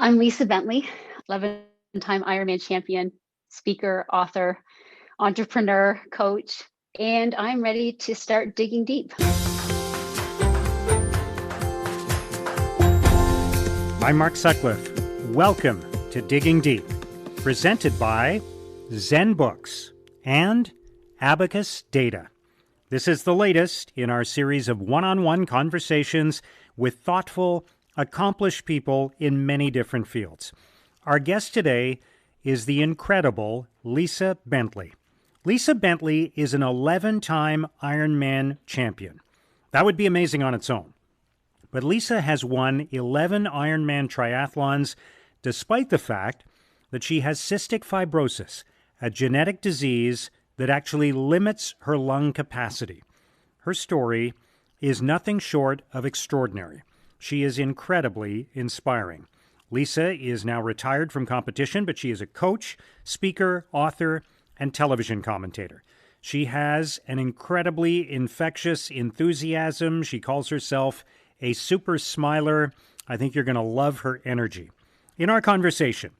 I'm Lisa Bentley, 11-time Ironman champion, speaker, author, entrepreneur, coach, and I'm ready to start digging deep. I'm Mark Sutcliffe. Welcome to Digging Deep, presented by Zen Books and Abacus Data. This is the latest in our series of one-on-one conversations with thoughtful, accomplished people in many different fields. Our guest today is the incredible Lisa Bentley. Lisa Bentley is an 11-time Ironman champion. That would be amazing on its own. But Lisa has won 11 Ironman triathlons despite the fact that she has cystic fibrosis, a genetic disease that actually limits her lung capacity. Her story is nothing short of extraordinary. She is incredibly inspiring. Lisa is now retired from competition, but she is a coach, speaker, author, and television commentator. She has an incredibly infectious enthusiasm. She calls herself a super smiler. I think you're going to love her energy. In our conversation,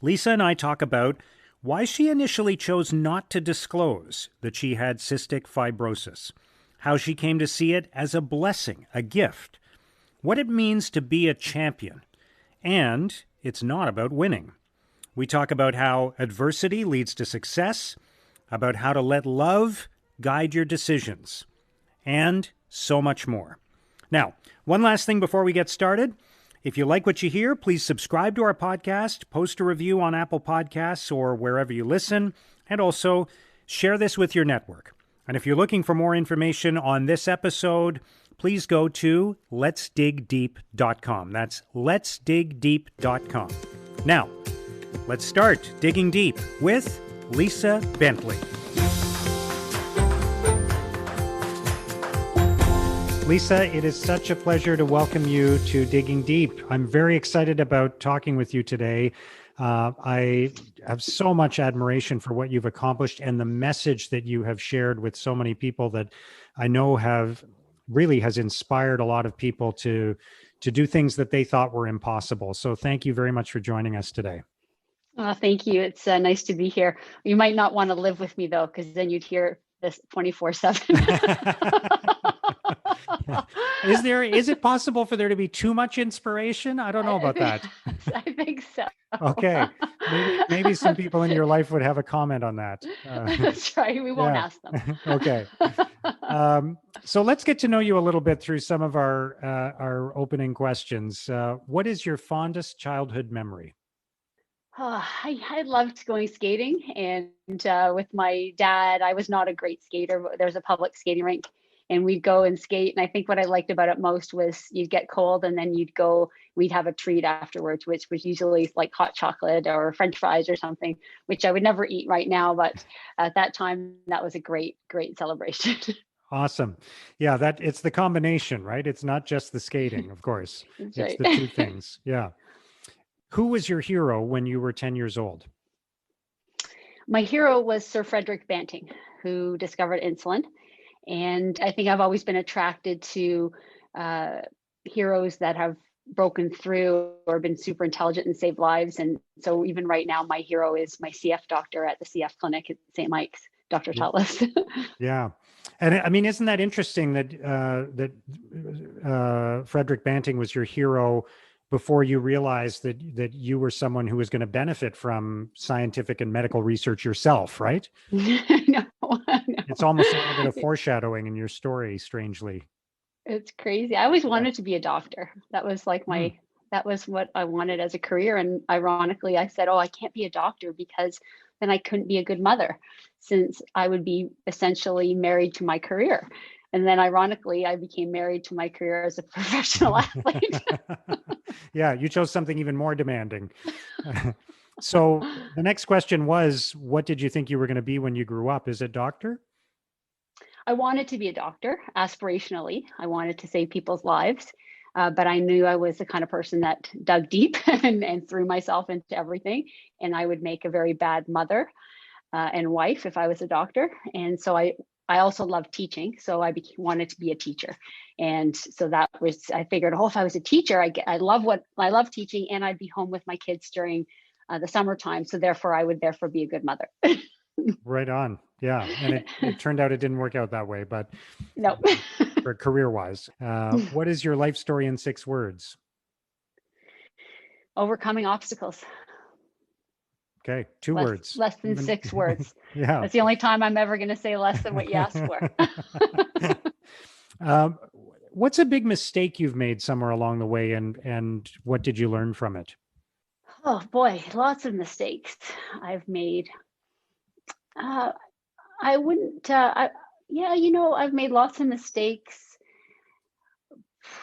Lisa and I talk about why she initially chose not to disclose that she had cystic fibrosis, how she came to see it as a blessing, a gift, what it means to be a champion, and it's not about winning. We talk about how adversity leads to success, about how to let love guide your decisions, and so much more. Now, one last thing before we get started. If you like what you hear, please subscribe to our podcast, post a review on Apple Podcasts or wherever you listen, and also share this with your network. And if you're looking for more information on this episode, please go to letsdigdeep.com. That's letsdigdeep.com. Now, let's start digging deep with Lisa Bentley. Lisa, it is such a pleasure to welcome you to Digging Deep. I'm very excited about talking with you today. I have so much admiration for what you've accomplished and the message that you have shared with so many people that I know has inspired a lot of people to do things that they thought were impossible. So thank you very much for joining us today. Thank you. It's nice to be here. You might not want to live with me, though, because then you'd hear this 24/7. Is it possible for there to be too much inspiration? I don't know about that. I think so. Okay. Maybe some people in your life would have a comment on that. That's right. We won't ask them. Okay. So let's get to know you a little bit through some of our opening questions. What is your fondest childhood memory? I loved going skating, and with my dad, I was not a great skater, but there's a public skating rink, and we'd go and skate. And I think what I liked about it most was you'd get cold, and then we'd have a treat afterwards, which was usually like hot chocolate or French fries or something, which I would never eat right now. But at that time, that was a great, great celebration. Awesome. Yeah, it's the combination, right? It's not just the skating, of course. It's right. The two things. Yeah. Who was your hero when you were 10 years old? My hero was Sir Frederick Banting, who discovered insulin. And I think I've always been attracted to heroes that have broken through or been super intelligent and saved lives. And so even right now, my hero is my CF doctor at the CF clinic at St. Mike's, Dr. Tutlis. Yeah. And I mean, isn't that interesting that Frederick Banting was your hero before you realized that you were someone who was going to benefit from scientific and medical research yourself, right? No. It's almost a little bit of foreshadowing in your story, strangely. It's crazy. I always wanted to be a doctor. That was like that was what I wanted as a career. And ironically, I said, I can't be a doctor because then I couldn't be a good mother, since I would be essentially married to my career. And then ironically, I became married to my career as a professional athlete. Yeah, you chose something even more demanding. So the next question was, what did you think you were going to be when you grew up? Is it doctor? I wanted to be a doctor, aspirationally. I wanted to save people's lives. But I knew I was the kind of person that dug deep and threw myself into everything. And I would make a very bad mother and wife if I was a doctor. And so I I also love teaching, so I wanted to be a teacher. And so that was, I figured, oh, if I was a teacher, I love teaching, and I'd be home with my kids during the summertime. So therefore, I would be a good mother. Right on. Yeah. And it turned out it didn't work out that way, but No. for career-wise, what is your life story in 6 words? Overcoming obstacles. Okay. 2 words. Less than 6 words. Yeah. That's the only time I'm ever going to say less than what you asked for. What's a big mistake you've made somewhere along the way, and what did you learn from it? Oh boy, lots of mistakes I've made. I wouldn't, yeah, I've made lots of mistakes.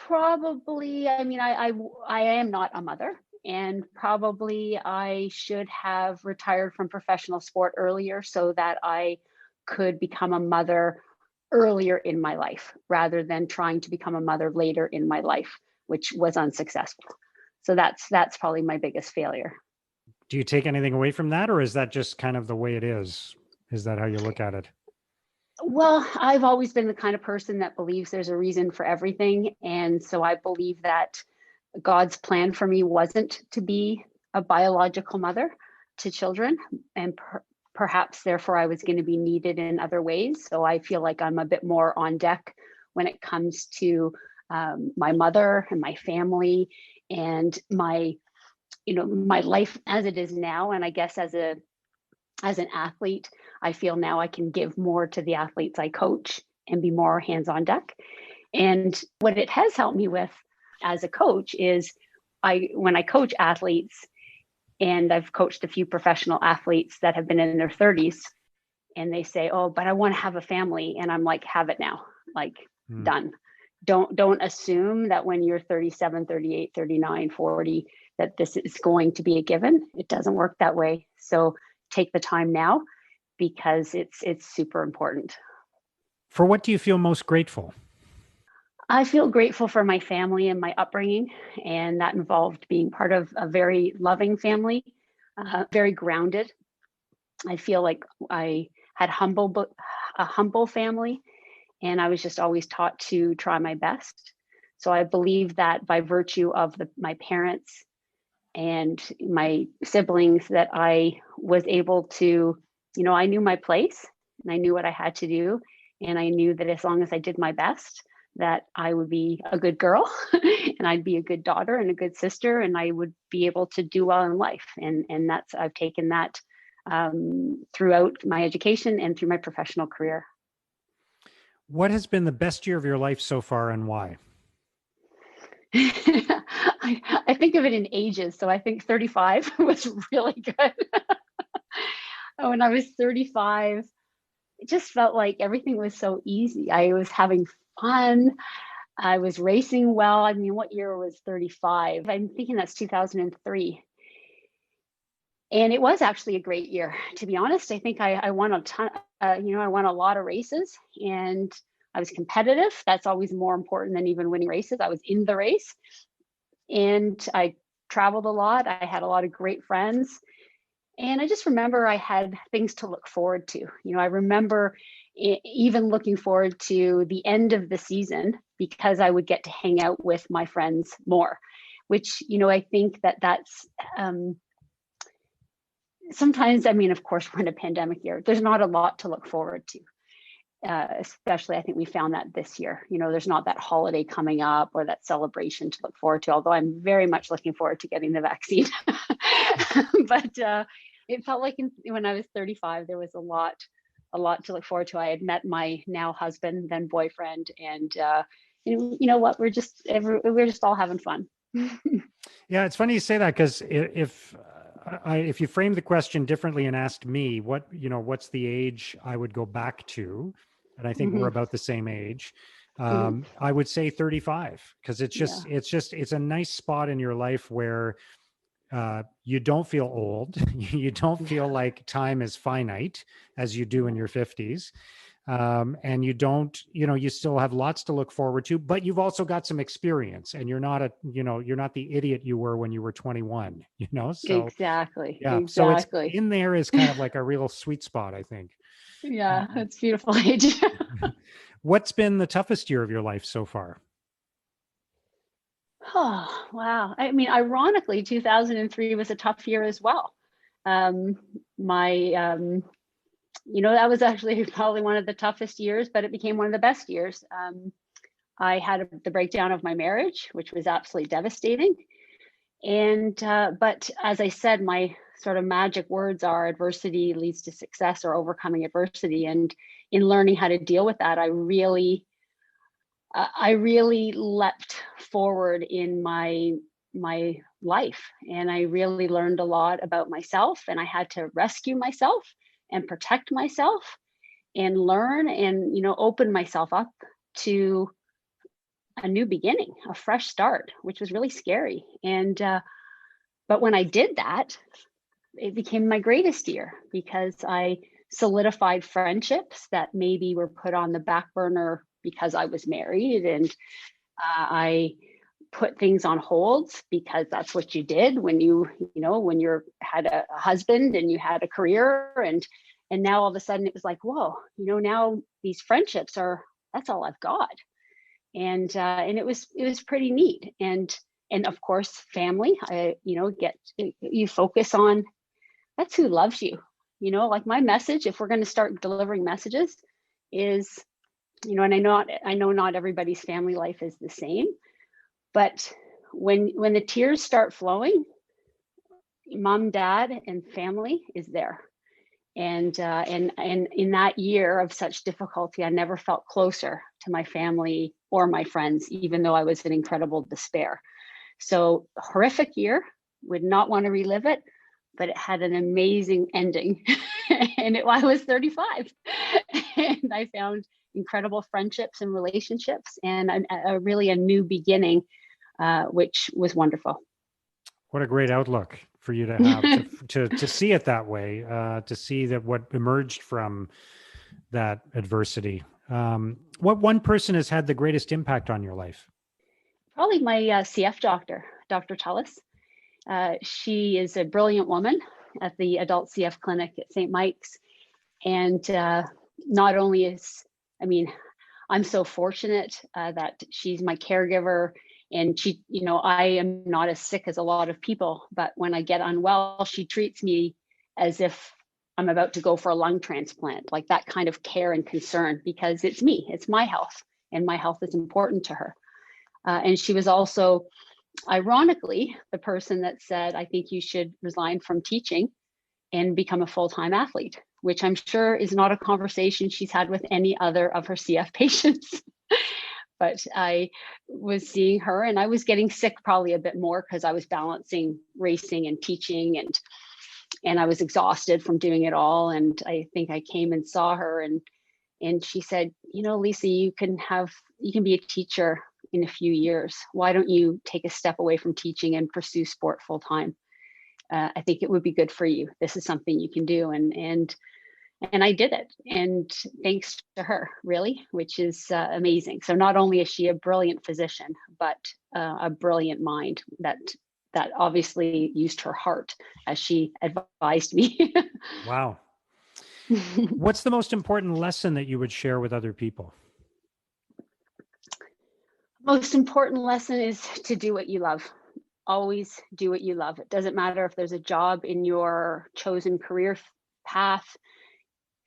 Probably, I mean, I am not a mother, and probably I should have retired from professional sport earlier so that I could become a mother earlier in my life rather than trying to become a mother later in my life, which was unsuccessful. So that's probably my biggest failure. Do you take anything away from that, or is that just kind of the way it is? Is that how you look at it? Well, I've always been the kind of person that believes there's a reason for everything. And so I believe that God's plan for me wasn't to be a biological mother to children, and perhaps therefore I was going to be needed in other ways. So I feel like I'm a bit more on deck when it comes to my mother and my family and my life as it is now. And I guess as an athlete, I feel now I can give more to the athletes I coach and be more hands on deck. And what it has helped me with as a coach is when I coach athletes, and I've coached a few professional athletes that have been in their 30s, and they say, oh, but I want to have a family. And I'm like, have it now, like done. Don't assume that when you're 37, 38, 39, 40, that this is going to be a given. It doesn't work that way. So take the time now, because it's super important. For what do you feel most grateful? I feel grateful for my family and my upbringing, and that involved being part of a very loving family, very grounded. I feel like I had a humble family, and I was just always taught to try my best. So I believe that by virtue of my parents and my siblings, that I was able to, I knew my place and I knew what I had to do. And I knew that as long as I did my best, that I would be a good girl and I'd be a good daughter and a good sister, and I would be able to do well in life. And I've taken that throughout my education and through my professional career. What has been the best year of your life so far, and why? I think of it in ages. So I think 35 was really good. When I was 35, it just felt like everything was so easy. I was having fun. I was racing well. I mean, what year was 35? I'm thinking that's 2003. And it was actually a great year, to be honest. I think I won a ton, I won a lot of races, and I was competitive. That's always more important than even winning races. I was in the race, and I traveled a lot. I had a lot of great friends. And I just remember I had things to look forward to. I remember even looking forward to the end of the season, because I would get to hang out with my friends more, which, I think that's sometimes, I mean, of course, we're in a pandemic year. There's not a lot to look forward to. Especially, I think we found that this year. There's not that holiday coming up or that celebration to look forward to, although I'm very much looking forward to getting the vaccine. But it felt like when I was 35, there was a lot to look forward to. I had met my now husband, then boyfriend, and you know what? We're just all having fun. Yeah, it's funny you say that, because if you framed the question differently and asked me what's the age I would go back to, and I think we're about the same age, I would say 35, because it's a nice spot in your life where you don't feel old. You don't feel like time is finite as you do in your 50s. and you don't, you still have lots to look forward to, but you've also got some experience, and you're not the idiot you were when you were 21, so Exactly. yeah. So it's Exactly. in there is kind of like a real sweet spot, I think. Yeah, Um, that's beautiful age. what's been the toughest year of your life so far? Oh, wow. I mean, ironically, 2003 was a tough year as well. Um, my, that was actually probably one of the toughest years, but it became one of the best years. I had the breakdown of my marriage, which was absolutely devastating. And, but as I said, my sort of magic words are adversity leads to success, or overcoming adversity. And in learning how to deal with that, I really leapt forward in my life, and I really learned a lot about myself, and I had to rescue myself and protect myself and learn and open myself up to a new beginning, a fresh start, which was really scary. And but when I did that, it became my greatest year, because I solidified friendships that maybe were put on the back burner because I was married, and I put things on hold because that's what you did when when you're had a husband and you had a career, and now all of a sudden it was like, whoa, now these friendships that's all I've got. And it was pretty neat. And of course, family, you focus on, that's who loves you. Like my message, if we're going to start delivering messages, is, and I know not everybody's family life is the same, but when the tears start flowing, mom, dad, and family is there. And in that year of such difficulty, I never felt closer to my family or my friends, even though I was in incredible despair. So horrific year, would not want to relive it, but it had an amazing ending. And I was 35, and I found incredible friendships and relationships, and really a new beginning, which was wonderful. What a great outlook for you to have, to see it that way, to see that what emerged from that adversity. What one person has had the greatest impact on your life? Probably my CF doctor, Dr. Tullis. She is a brilliant woman at the adult CF clinic at St. Mike's. And not only I'm so fortunate that she's my caregiver, and I am not as sick as a lot of people, but when I get unwell, she treats me as if I'm about to go for a lung transplant, like that kind of care and concern, because it's me, it's my health, and my health is important to her. And she was also, ironically, the person that said, I think you should resign from teaching and become a full-time athlete, which I'm sure is not a conversation she's had with any other of her CF patients. But I was seeing her, and I was getting sick probably a bit more because I was balancing racing and teaching, and I was exhausted from doing it all. And I think I came and saw her, and she said, Lisa, you can be a teacher in a few years. Why don't you take a step away from teaching and pursue sport full time? I think it would be good for you. This is something you can do. And I did it. And thanks to her, really, which is amazing. So not only is she a brilliant physician, but a brilliant mind that obviously used her heart as she advised me. Wow. What's the most important lesson that you would share with other people? Most important lesson is to do what you love. Always do what you love. It doesn't matter if there's a job in your chosen career path.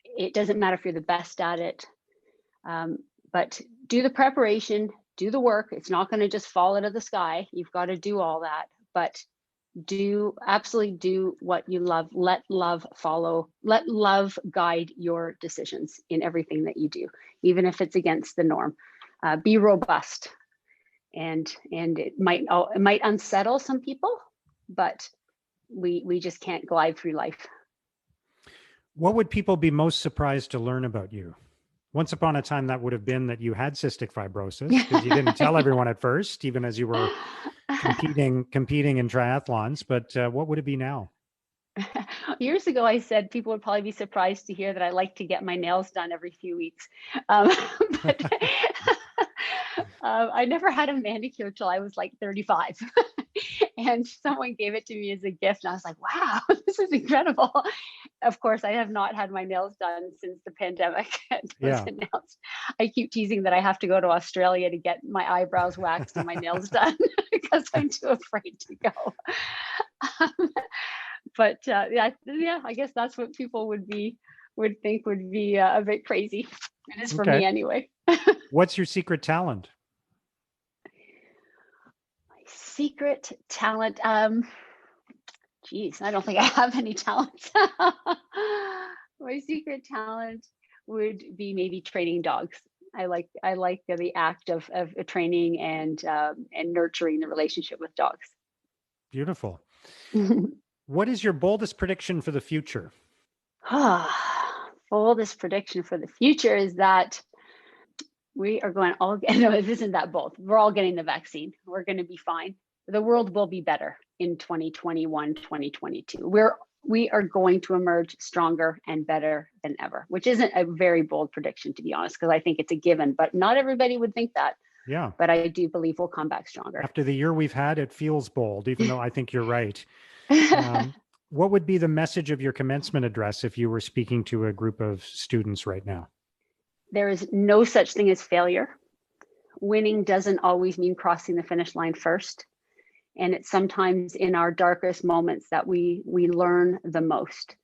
It doesn't matter if you're the best at it. But do the preparation, do the work. It's not going to just fall out of the sky. You've got to do all that. But absolutely do what you love. Let love follow. Let love guide your decisions in everything that you do, even if it's against the norm. Be robust. And it might unsettle some people, but we just can't glide through life. What would people be most surprised to learn about you? Once upon a time, that would have been that you had cystic fibrosis, because you didn't tell everyone at first, even as you were competing in triathlons. But what would it be now? Years ago, I said people would probably be surprised to hear that I like to get my nails done every few weeks. Um, but I never had a manicure till I was like 35. And someone gave it to me as a gift. And I was like, wow, this is incredible. Of course, I have not had my nails done since the pandemic was Yeah. announced. I keep teasing that I have to go to Australia to get my eyebrows waxed and my nails done because I'm too afraid to go. But yeah, I guess that's what people would think would be a bit crazy. It is for Okay. me anyway. What's your secret talent? Secret talent. Geez, I don't think I have any talents. My secret talent would be maybe training dogs. I like the act of training and nurturing the relationship with dogs. Beautiful. What is your boldest prediction for the future? Boldest prediction for the future is that we are going all no, it isn't that bold. We're all getting the vaccine. We're going to be fine. The world will be better in 2021, 2022. We are going to emerge stronger and better than ever, which isn't a very bold prediction, to be honest, because I think it's a given, but not everybody would think that. Yeah. But I do believe we'll come back stronger. After the year we've had, it feels bold, even though I think you're right. What would be the message of your commencement address if you were speaking to a group of students right now? There is no such thing as failure. Winning doesn't always mean crossing the finish line first. And it's sometimes in our darkest moments that we learn the most.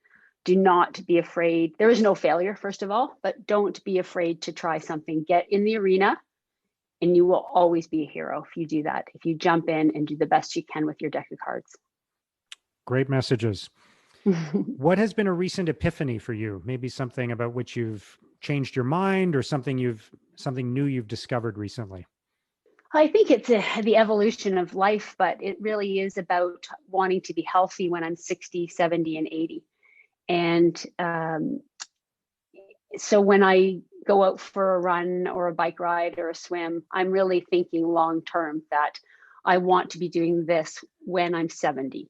Do not be afraid. There is no failure, first of all, but don't be afraid to try something. Get in the arena and you will always be a hero if you do that, if you jump in and do the best you can with your deck of cards. Great messages. What has been a recent epiphany for you? Maybe something about which you've changed your mind or something new you've discovered recently? I think it's the evolution of life, but it really is about wanting to be healthy when I'm 60, 70, and 80. And so when I go out for a run or a bike ride or a swim, I'm really thinking long term that I want to be doing this when I'm 70,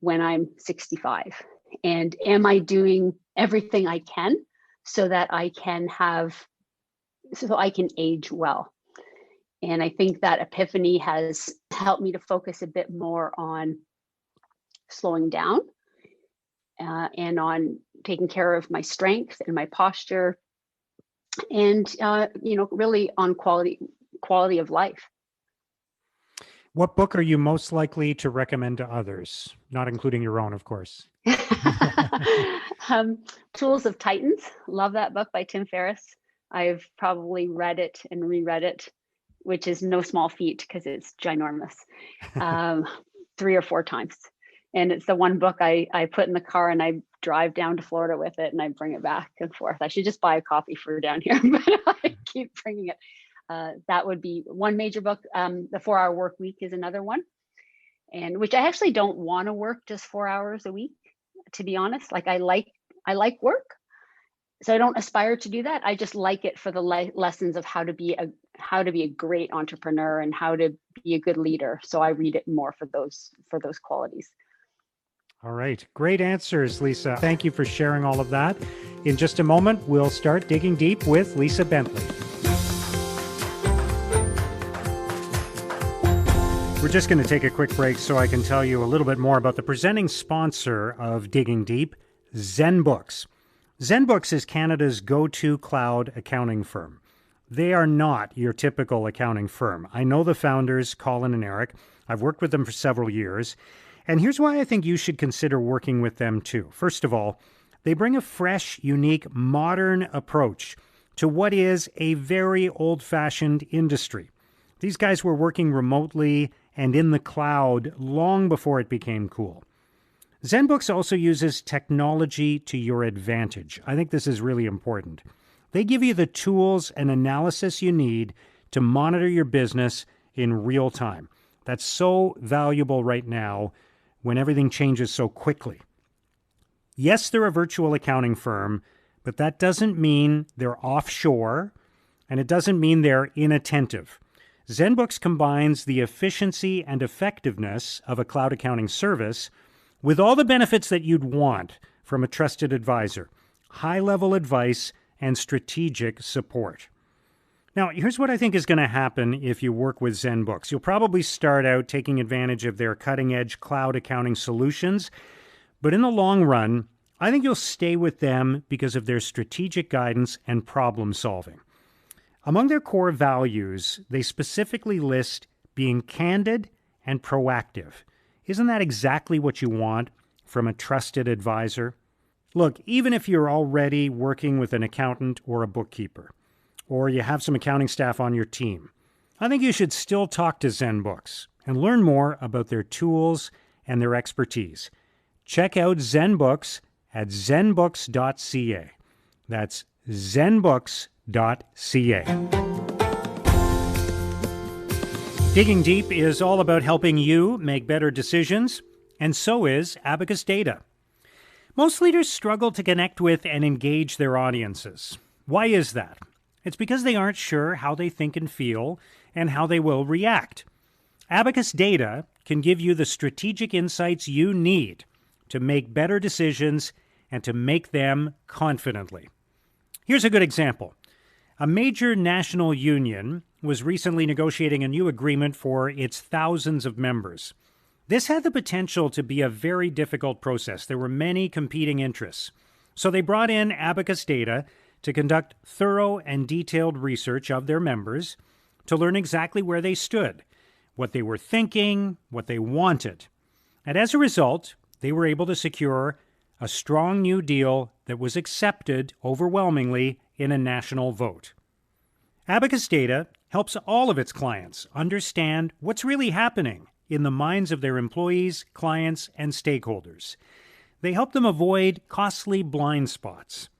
when I'm 65. And am I doing everything I can so that I can age well? And I think that epiphany has helped me to focus a bit more on slowing down and on taking care of my strength and my posture and, really on quality of life. What book are you most likely to recommend to others? Not including your own, of course. Tools of Titans. Love that book by Tim Ferriss. I've probably read it and reread it, which is no small feat because it's ginormous, 3 or 4 times. And it's the one book I put in the car and I drive down to Florida with it and I bring it back and forth. I should just buy a copy for down here, but I keep bringing it. That would be one major book. The 4-Hour Work Week is another one, and which I actually don't want to work just 4 hours a week, to be honest. Like I like work, so I don't aspire to do that. I just like it for the lessons of how to be a great entrepreneur and how to be a good leader. So I read it more for those qualities. All right. Great answers, Lisa. Thank you for sharing all of that. In just a moment, we'll start digging deep with Lisa Bentley. We're just going to take a quick break so I can tell you a little bit more about the presenting sponsor of Digging Deep, ZenBooks. ZenBooks is Canada's go-to cloud accounting firm. They are not your typical accounting firm. I know the founders, Colin and Eric. I've worked with them for several years. And here's why I think you should consider working with them too. First of all, they bring a fresh, unique, modern approach to what is a very old-fashioned industry. These guys were working remotely and in the cloud long before it became cool. ZenBooks also uses technology to your advantage. I think this is really important. They give you the tools and analysis you need to monitor your business in real time. That's so valuable right now when everything changes so quickly. Yes, they're a virtual accounting firm, but that doesn't mean they're offshore, and it doesn't mean they're inattentive. ZenBooks combines the efficiency and effectiveness of a cloud accounting service with all the benefits that you'd want from a trusted advisor, high-level advice, and strategic support. Now, here's what I think is going to happen if you work with ZenBooks. You'll probably start out taking advantage of their cutting-edge cloud accounting solutions, but in the long run, I think you'll stay with them because of their strategic guidance and problem solving. Among their core values, they specifically list being candid and proactive. Isn't that exactly what you want from a trusted advisor? Look, even if you're already working with an accountant or a bookkeeper, or you have some accounting staff on your team, I think you should still talk to ZenBooks and learn more about their tools and their expertise. Check out ZenBooks at zenbooks.ca. That's zenbooks.ca. Digging Deep is all about helping you make better decisions, and so is Abacus Data. Most leaders struggle to connect with and engage their audiences. Why is that? It's because they aren't sure how they think and feel and how they will react. Abacus Data can give you the strategic insights you need to make better decisions and to make them confidently. Here's a good example. A major national union was recently negotiating a new agreement for its thousands of members. This had the potential to be a very difficult process. There were many competing interests. So they brought in Abacus Data to conduct thorough and detailed research of their members to learn exactly where they stood, what they were thinking, what they wanted. And as a result, they were able to secure a strong new deal that was accepted overwhelmingly in a national vote. Abacus Data helps all of its clients understand what's really happening in the minds of their employees, clients, and stakeholders. They help them avoid costly blind spots.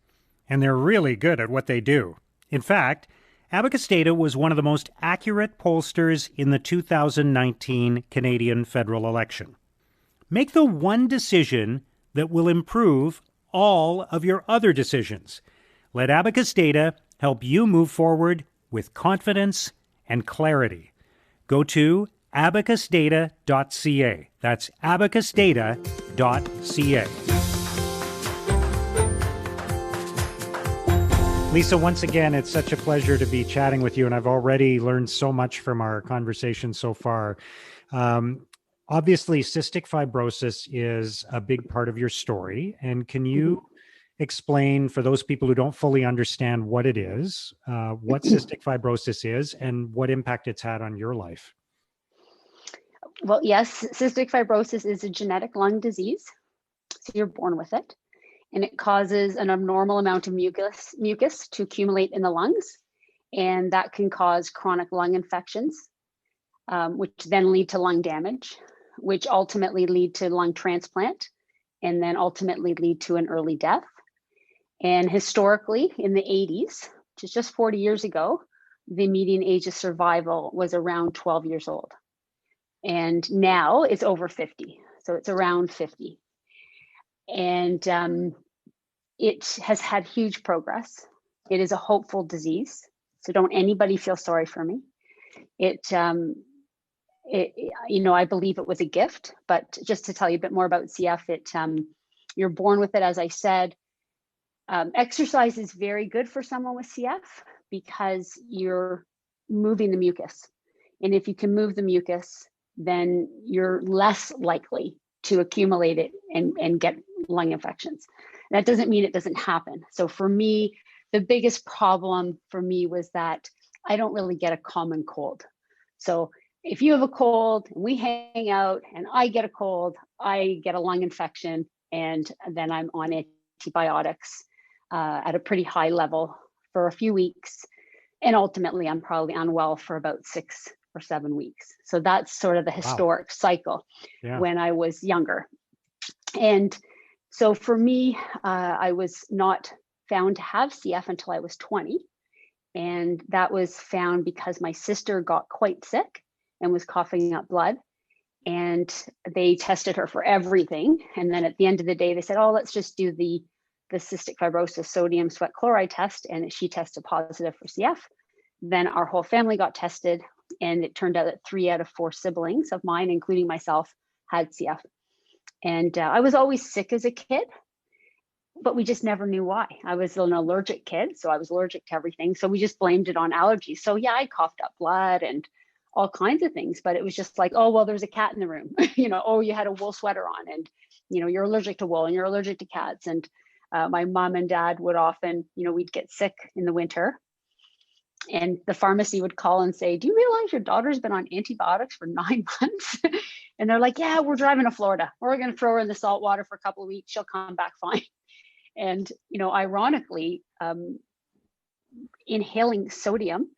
And they're really good at what they do. In fact, Abacus Data was one of the most accurate pollsters in the 2019 Canadian federal election. Make the one decision that will improve all of your other decisions. Let Abacus Data help you move forward with confidence and clarity. Go to abacusdata.ca. That's abacusdata.ca. Lisa, once again, it's such a pleasure to be chatting with you, and I've already learned so much from our conversation so far. Obviously, cystic fibrosis is a big part of your story, and can you explain for those people who don't fully understand what it is, what cystic fibrosis is, and what impact it's had on your life? Well, yes, cystic fibrosis is a genetic lung disease. So you're born with it. And it causes an abnormal amount of mucus to accumulate in the lungs. And that can cause chronic lung infections, which then lead to lung damage, which ultimately lead to lung transplant, and then ultimately lead to an early death. And historically, in the 80s, which is just 40 years ago, the median age of survival was around 12 years old. And now it's over 50. So it's around 50. And it has had huge progress. It is a hopeful disease. So don't anybody feel sorry for me. I believe it was a gift, but just to tell you a bit more about CF, you're born with it, as I said. Exercise is very good for someone with CF because you're moving the mucus. And if you can move the mucus, then you're less likely to accumulate it and get lung infections. That doesn't mean it doesn't happen. So for me, the biggest problem for me was that I don't really get a common cold. So if you have a cold and we hang out and I get a cold, I get a lung infection, and then I'm on antibiotics at a pretty high level for a few weeks. And ultimately, I'm probably unwell for about 6 or 7 weeks. So that's sort of the historic cycle when I was younger. And so for me, I was not found to have CF until I was 20. And that was found because my sister got quite sick and was coughing up blood. And they tested her for everything. And then at the end of the day, they said, oh, let's just do the cystic fibrosis sodium sweat chloride test. And she tested positive for CF. Then our whole family got tested. And it turned out that 3 out of 4 siblings of mine, including myself, had CF. And I was always sick as a kid, but we just never knew why. I was an allergic kid, so I was allergic to everything. So we just blamed it on allergies. So yeah, I coughed up blood and all kinds of things, but it was just like, oh, well, there's a cat in the room. Oh, you had a wool sweater on, and, you're allergic to wool and you're allergic to cats. And my mom and dad would often, we'd get sick in the winter, and the pharmacy would call and say, do you realize your daughter's been on antibiotics for 9 months? And they're like, yeah, we're driving to Florida. We're going to throw her in the salt water for a couple of weeks. She'll come back fine. And, ironically, inhaling sodium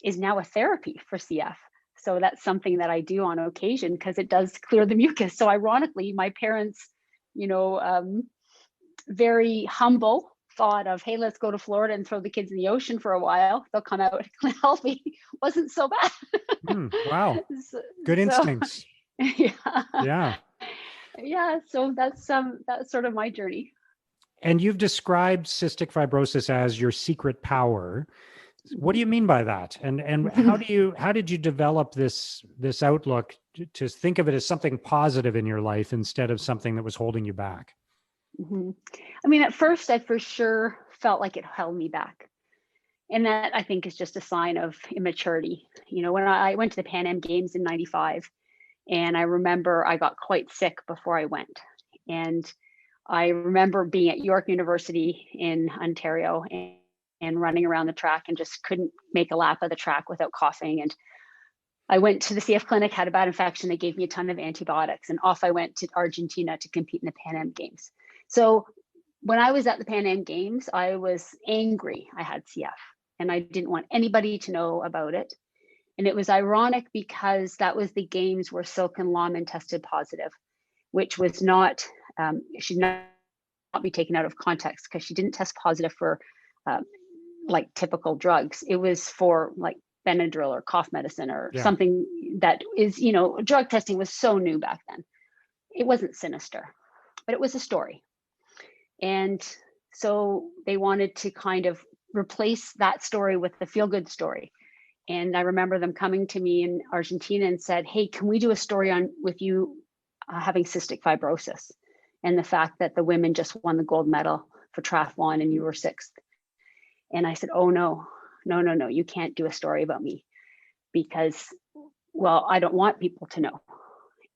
is now a therapy for CF. So that's something that I do on occasion because it does clear the mucus. So ironically, my parents, very humble thought of, hey, let's go to Florida and throw the kids in the ocean for a while. They'll come out healthy. Wasn't so bad. Wow. Good instincts. Yeah. Yeah. Yeah. So that's sort of my journey. And you've described cystic fibrosis as your secret power. What do you mean by that? And how did you develop this outlook to think of it as something positive in your life instead of something that was holding you back? Mm-hmm. I mean, at first, I for sure felt like it held me back. And that, I think, is just a sign of immaturity. When I went to the Pan Am Games in 95, and I remember I got quite sick before I went. And I remember being at York University in Ontario and running around the track and just couldn't make a lap of the track without coughing. And I went to the CF clinic, had a bad infection. They gave me a ton of antibiotics, and off I went to Argentina to compete in the Pan Am Games. So when I was at the Pan Am Games, I was angry I had CF, and I didn't want anybody to know about it. And it was ironic because that was the games where Silken Lawman tested positive, which was not, should not be taken out of context, because she didn't test positive for like typical drugs. It was for like Benadryl or cough medicine or something that is, drug testing was so new back then. It wasn't sinister, but it was a story. And so they wanted to kind of replace that story with the feel-good story. And I remember them coming to me in Argentina and said, hey, can we do a story with you having cystic fibrosis and the fact that the women just won the gold medal for triathlon and you were 6th? And I said, oh, no, you can't do a story about me because, well, I don't want people to know.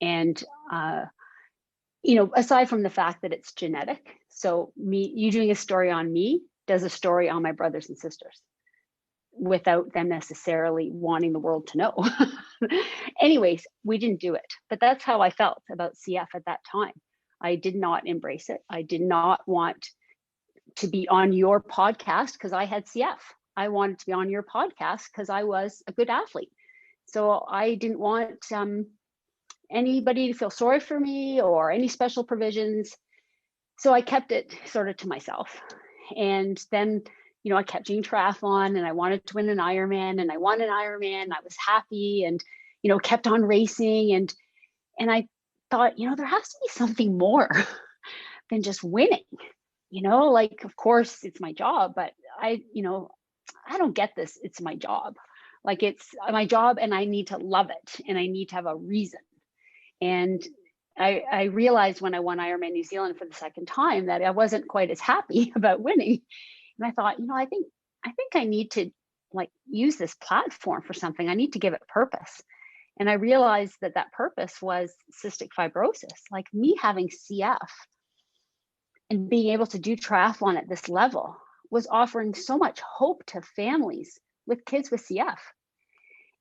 And, aside from the fact that it's genetic, so you doing a story on me does a story on my brothers and sisters without them necessarily wanting the world to know. Anyways, we didn't do it, but that's how I felt about CF at that time. I did not embrace it. I did not want to be on your podcast because I had CF. I wanted to be on your podcast because I was a good athlete. So I didn't want anybody to feel sorry for me or any special provisions. So I kept it sort of to myself. And then, I kept doing triathlon and I wanted to win an Ironman, and I won an Ironman. I was happy and, kept on racing. And I thought, there has to be something more than just winning. Like, of course it's my job, but I don't get this. It's my job. Like, it's my job and I need to love it and I need to have a reason. And I realized when I won Ironman New Zealand for the second time that I wasn't quite as happy about winning. And I thought, I think I need to use this platform for something. I need to give it purpose. And I realized that purpose was cystic fibrosis, like me having CF and being able to do triathlon at this level was offering so much hope to families with kids with CF.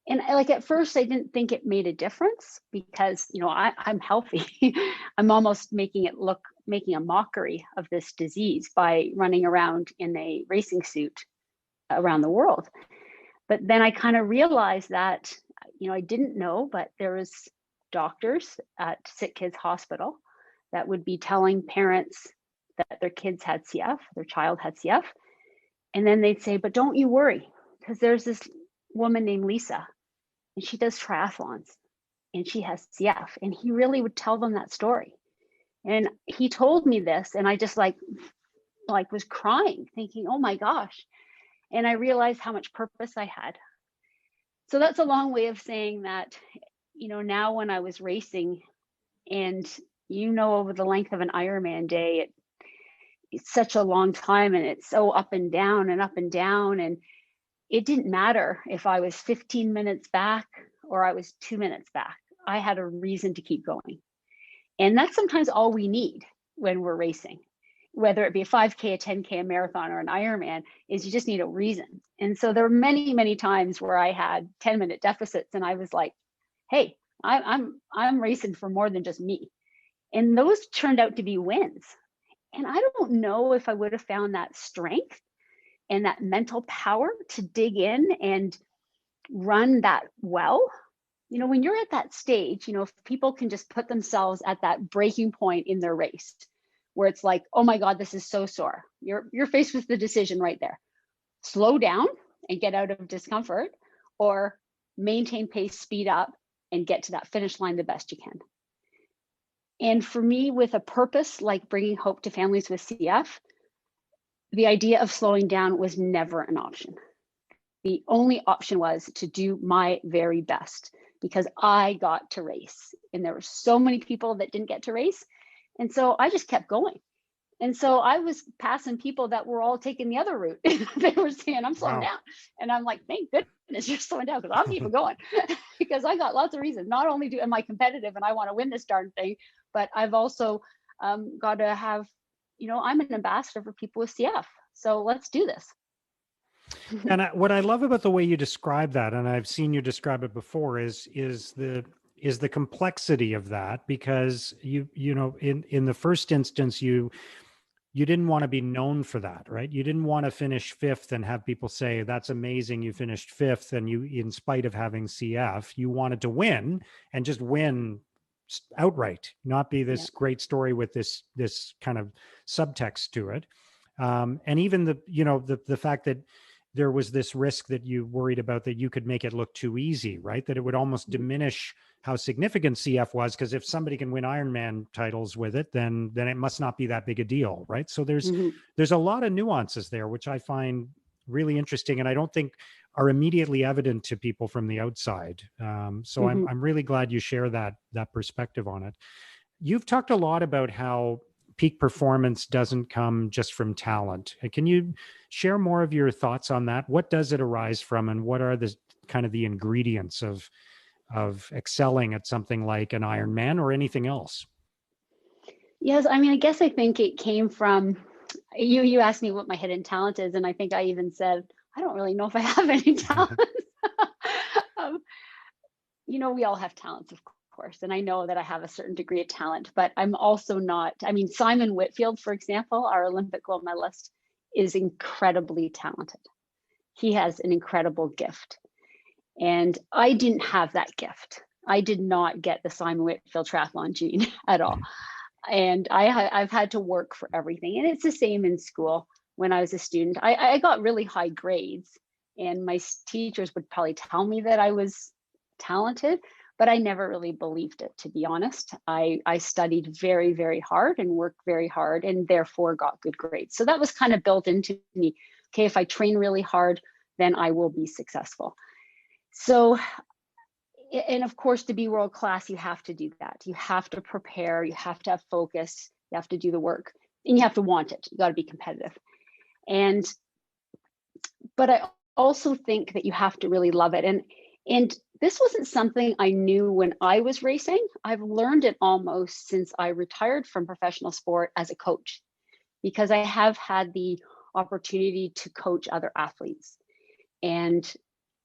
And at first I didn't think it made a difference because, I'm healthy. I'm almost making a mockery of this disease by running around in a racing suit around the world. But then I kind of realized that, I didn't know, but there was doctors at Sick Kids Hospital that would be telling parents that their kids had CF, their child had CF. And then they'd say, but don't you worry, because there's this woman named Lisa, and she does triathlons and she has CF. And he really would tell them that story. And he told me this, and I just was crying, thinking, oh my gosh. And I realized how much purpose I had. So that's a long way of saying that, now when I was racing and over the length of an Ironman day, it's such a long time, and it's so up and down and up and down. And it didn't matter if I was 15 minutes back or I was 2 minutes back. I had a reason to keep going. And that's sometimes all we need when we're racing, whether it be a 5K, a 10K, a marathon, or an Ironman, is you just need a reason. And so there were many, many times where I had 10-minute deficits, and I was like, hey, I'm racing for more than just me. And those turned out to be wins. And I don't know if I would have found that strength and that mental power to dig in and run that well. When you're at that stage, if people can just put themselves at that breaking point in their race where it's like, oh my God, this is so sore. You're faced with the decision right there. Slow down and get out of discomfort, or maintain pace, speed up, and get to that finish line the best you can. And for me, with a purpose like bringing hope to families with CF, the idea of slowing down was never an option. The only option was to do my very best, because I got to race and there were so many people that didn't get to race. And so I just kept going. And so I was passing people that were all taking the other route. They were saying, I'm slowing down. And I'm like, thank goodness you're slowing down, because I'm keeping going. Because I got lots of reasons. Not only am I competitive and I want to win this darn thing, but I've also got to have, I'm an ambassador for people with CF. So let's do this. And what I love about the way you describe that, and I've seen you describe it before, is the complexity of that, because in the first instance, you didn't want to be known for that, right? You didn't want to finish fifth and have people say, that's amazing, you finished fifth, and you, in spite of having CF, you wanted to win, and just win outright, not be this great story with this kind of subtext to it. And even the fact that there was this risk that you worried about, that you could make it look too easy, right? That it would almost diminish how significant CF was, because if somebody can win Ironman titles with it, then it must not be that big a deal, right? So there's a lot of nuances there, which I find really interesting, and I don't think are immediately evident to people from the outside. So I'm really glad you share that perspective on it. You've talked a lot about how peak performance doesn't come just from talent. Can you share more of your thoughts on that? What does it arise from, and what are the kind of the ingredients of excelling at something like an Ironman or anything else? Yes, I guess I think it came from, you asked me what my hidden talent is, and I think I even said, I don't really know if I have any talents. We all have talents, of course, and I know that I have a certain degree of talent, but I'm also not, Simon Whitfield, for example, our Olympic gold medalist, is incredibly talented. He has an incredible gift. And I didn't have that gift. I did not get the Simon Whitfield triathlon gene at all. And I've had to work for everything. And it's the same in school. When I was a student, I got really high grades, and my teachers would probably tell me that I was talented, but I never really believed it, to be honest. I studied very, very hard and worked very hard, and therefore got good grades. So that was kind of built into me. Okay, if I train really hard, then I will be successful. So, and of course, to be world class, you have to do that. You have to prepare, you have to have focus, you have to do the work, and you have to want it. You got to be competitive. But I also think that you have to really love it. And this wasn't something I knew when I was racing. I've learned it almost since I retired from professional sport as a coach, because I have had the opportunity to coach other athletes. And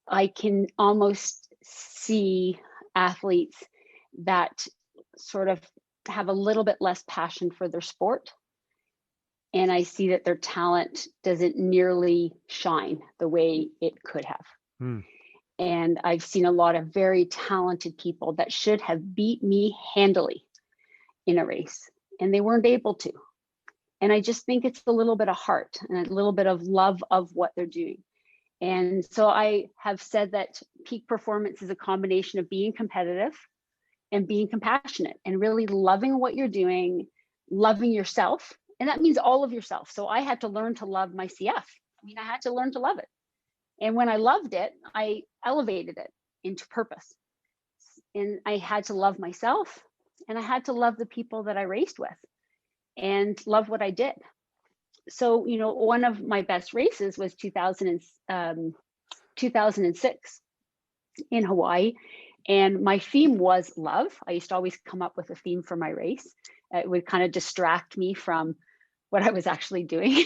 I can almost see athletes that sort of have a little bit less passion for their sport. And I see that their talent doesn't nearly shine the way it could have. And I've seen a lot of very talented people that should have beat me handily in a race, and they weren't able to. And I just think it's a little bit of heart and a little bit of love of what they're doing. And so I have said that peak performance is a combination of being competitive and being compassionate, and really loving what you're doing, loving yourself. And that means all of yourself. So I had to learn to love my CF. I had to learn to love it. And when I loved it, I elevated it into purpose. And I had to love myself. and I had to love the people that I raced with and love what I did. So, one of my best races was 2006 in Hawaii. And my theme was love. I used to always come up with a theme for my race. It would kind of distract me from what I was actually doing.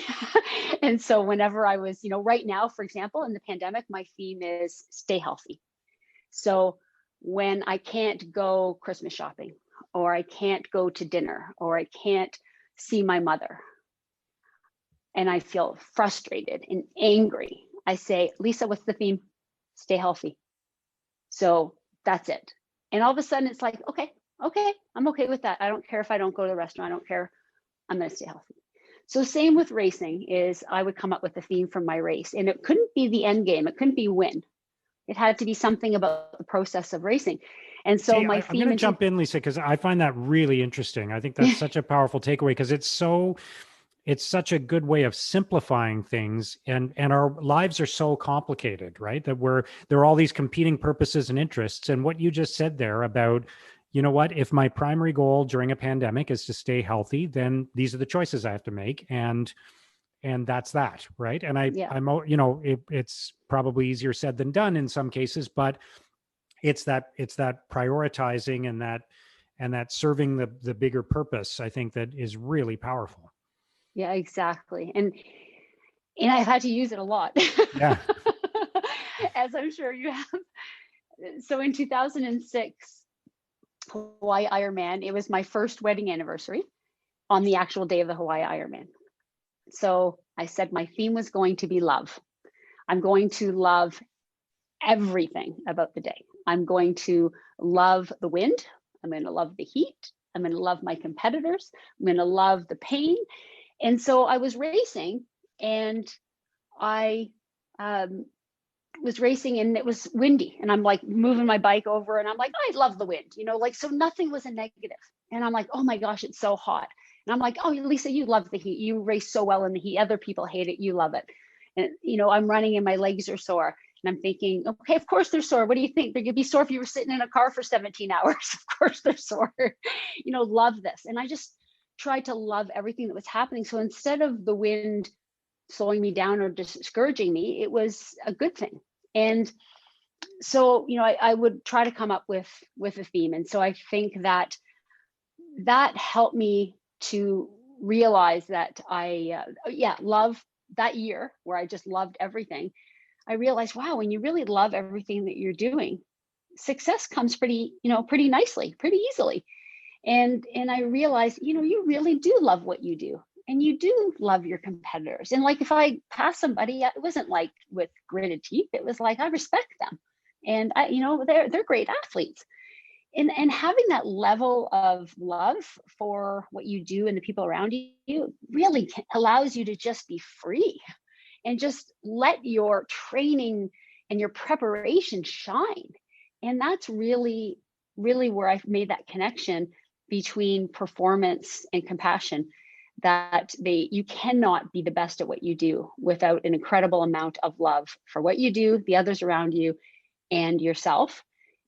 And so whenever I was, right now, for example, in the pandemic, my theme is stay healthy. So when I can't go Christmas shopping, or I can't go to dinner, or I can't see my mother, and I feel frustrated and angry, I say, Lisa, what's the theme? Stay healthy. So that's it. And all of a sudden it's like, okay, I'm okay with that. I don't care if I don't go to the restaurant. I don't care. I'm going to stay healthy. So same with racing is I would come up with a theme for my race, and it couldn't be the end game. It couldn't be win. It had to be something about the process of racing. And so my theme— I'm going to jump in, Lisa, because I find that really interesting. I think that's such a powerful takeaway, because it's such a good way of simplifying things, and our lives are so complicated, right? That there are all these competing purposes and interests. And what you just said there about, you know what, if my primary goal during a pandemic is to stay healthy, then these are the choices I have to make. And that's that, right? And it's probably easier said than done in some cases, but it's that prioritizing and that serving the bigger purpose, I think, that is really powerful. Yeah, exactly. And I've had to use it a lot. Yeah. As I'm sure you have. So in 2006, Hawaii Ironman, it was my first wedding anniversary on the actual day of the Hawaii Ironman. So I said my theme was going to be love. I'm going to love everything about the day. I'm going to love the wind. I'm going to love the heat. I'm going to love my competitors. I'm going to love the pain. And so I was racing, and I was racing, and it was windy, and I'm like moving my bike over, and I'm like, I love the wind, so nothing was a negative. And I'm like, oh my gosh, it's so hot. And I'm like, oh, Lisa, you love the heat. You race so well in the heat. Other people hate it. You love it. And, I'm running and my legs are sore. And I'm thinking, okay, of course they're sore. What do you think? They're going to be sore if you were sitting in a car for 17 hours. Of course they're sore. Love this. And I just tried to love everything that was happening. So instead of the wind slowing me down or discouraging me, it was a good thing. And so, I would try to come up with a theme. And so I think that helped me to realize that I love that year where I just loved everything. I realized, wow, when you really love everything that you're doing, success comes pretty nicely, pretty easily. And I realized, you really do love what you do, and you do love your competitors. And like, if I pass somebody, it wasn't like with gritted teeth. It was like, I respect them, and they're great athletes. And having that level of love for what you do and the people around you really allows you to just be free and just let your training and your preparation shine. And that's really, really where I've made that connection between performance and compassion, that you cannot be the best at what you do without an incredible amount of love for what you do, the others around you, and yourself.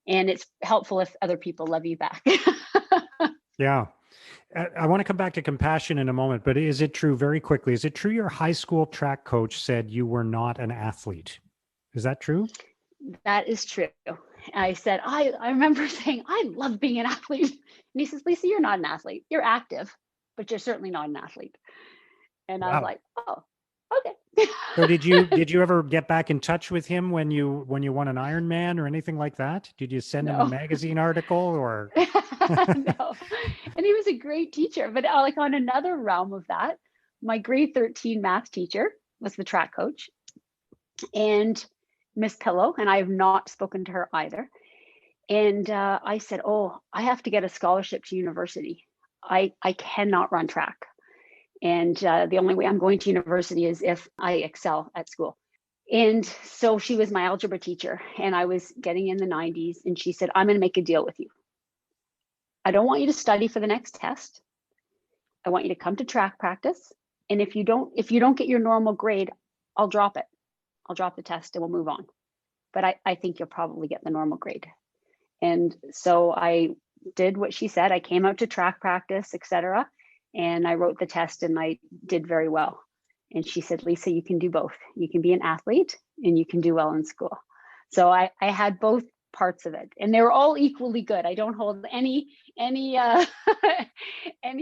And it's helpful if other people love you back. Yeah. I want to come back to compassion in a moment, but is it true, very quickly, is it true your high school track coach said you were not an athlete? Is that true? That is true. I said, I remember saying, I love being an athlete. And he says, Lisa, you're not an athlete. You're active, but you're certainly not an athlete. And I was like, oh, okay. So did you ever get back in touch with him when you won an Ironman or anything like that? Did you send him a magazine article or? No. And he was a great teacher. But like, on another realm of that, my grade 13 math teacher was the track coach, and Miss Pillow, and I have not spoken to her either. And I said, oh, I have to get a scholarship to university. I cannot run track. And the only way I'm going to university is if I excel at school. And so she was my algebra teacher, and I was getting in the 90s, and she said, I'm going to make a deal with you. I don't want you to study for the next test. I want you to come to track practice. And if you don't get your normal grade, I'll drop it. I'll drop the test and we'll move on. But I think you'll probably get the normal grade. And so I did what she said. I came out to track practice, etc. And I wrote the test and I did very well. And she said, Lisa, you can do both. You can be an athlete and you can do well in school. So I had both parts of it, and they were all equally good. I don't hold any any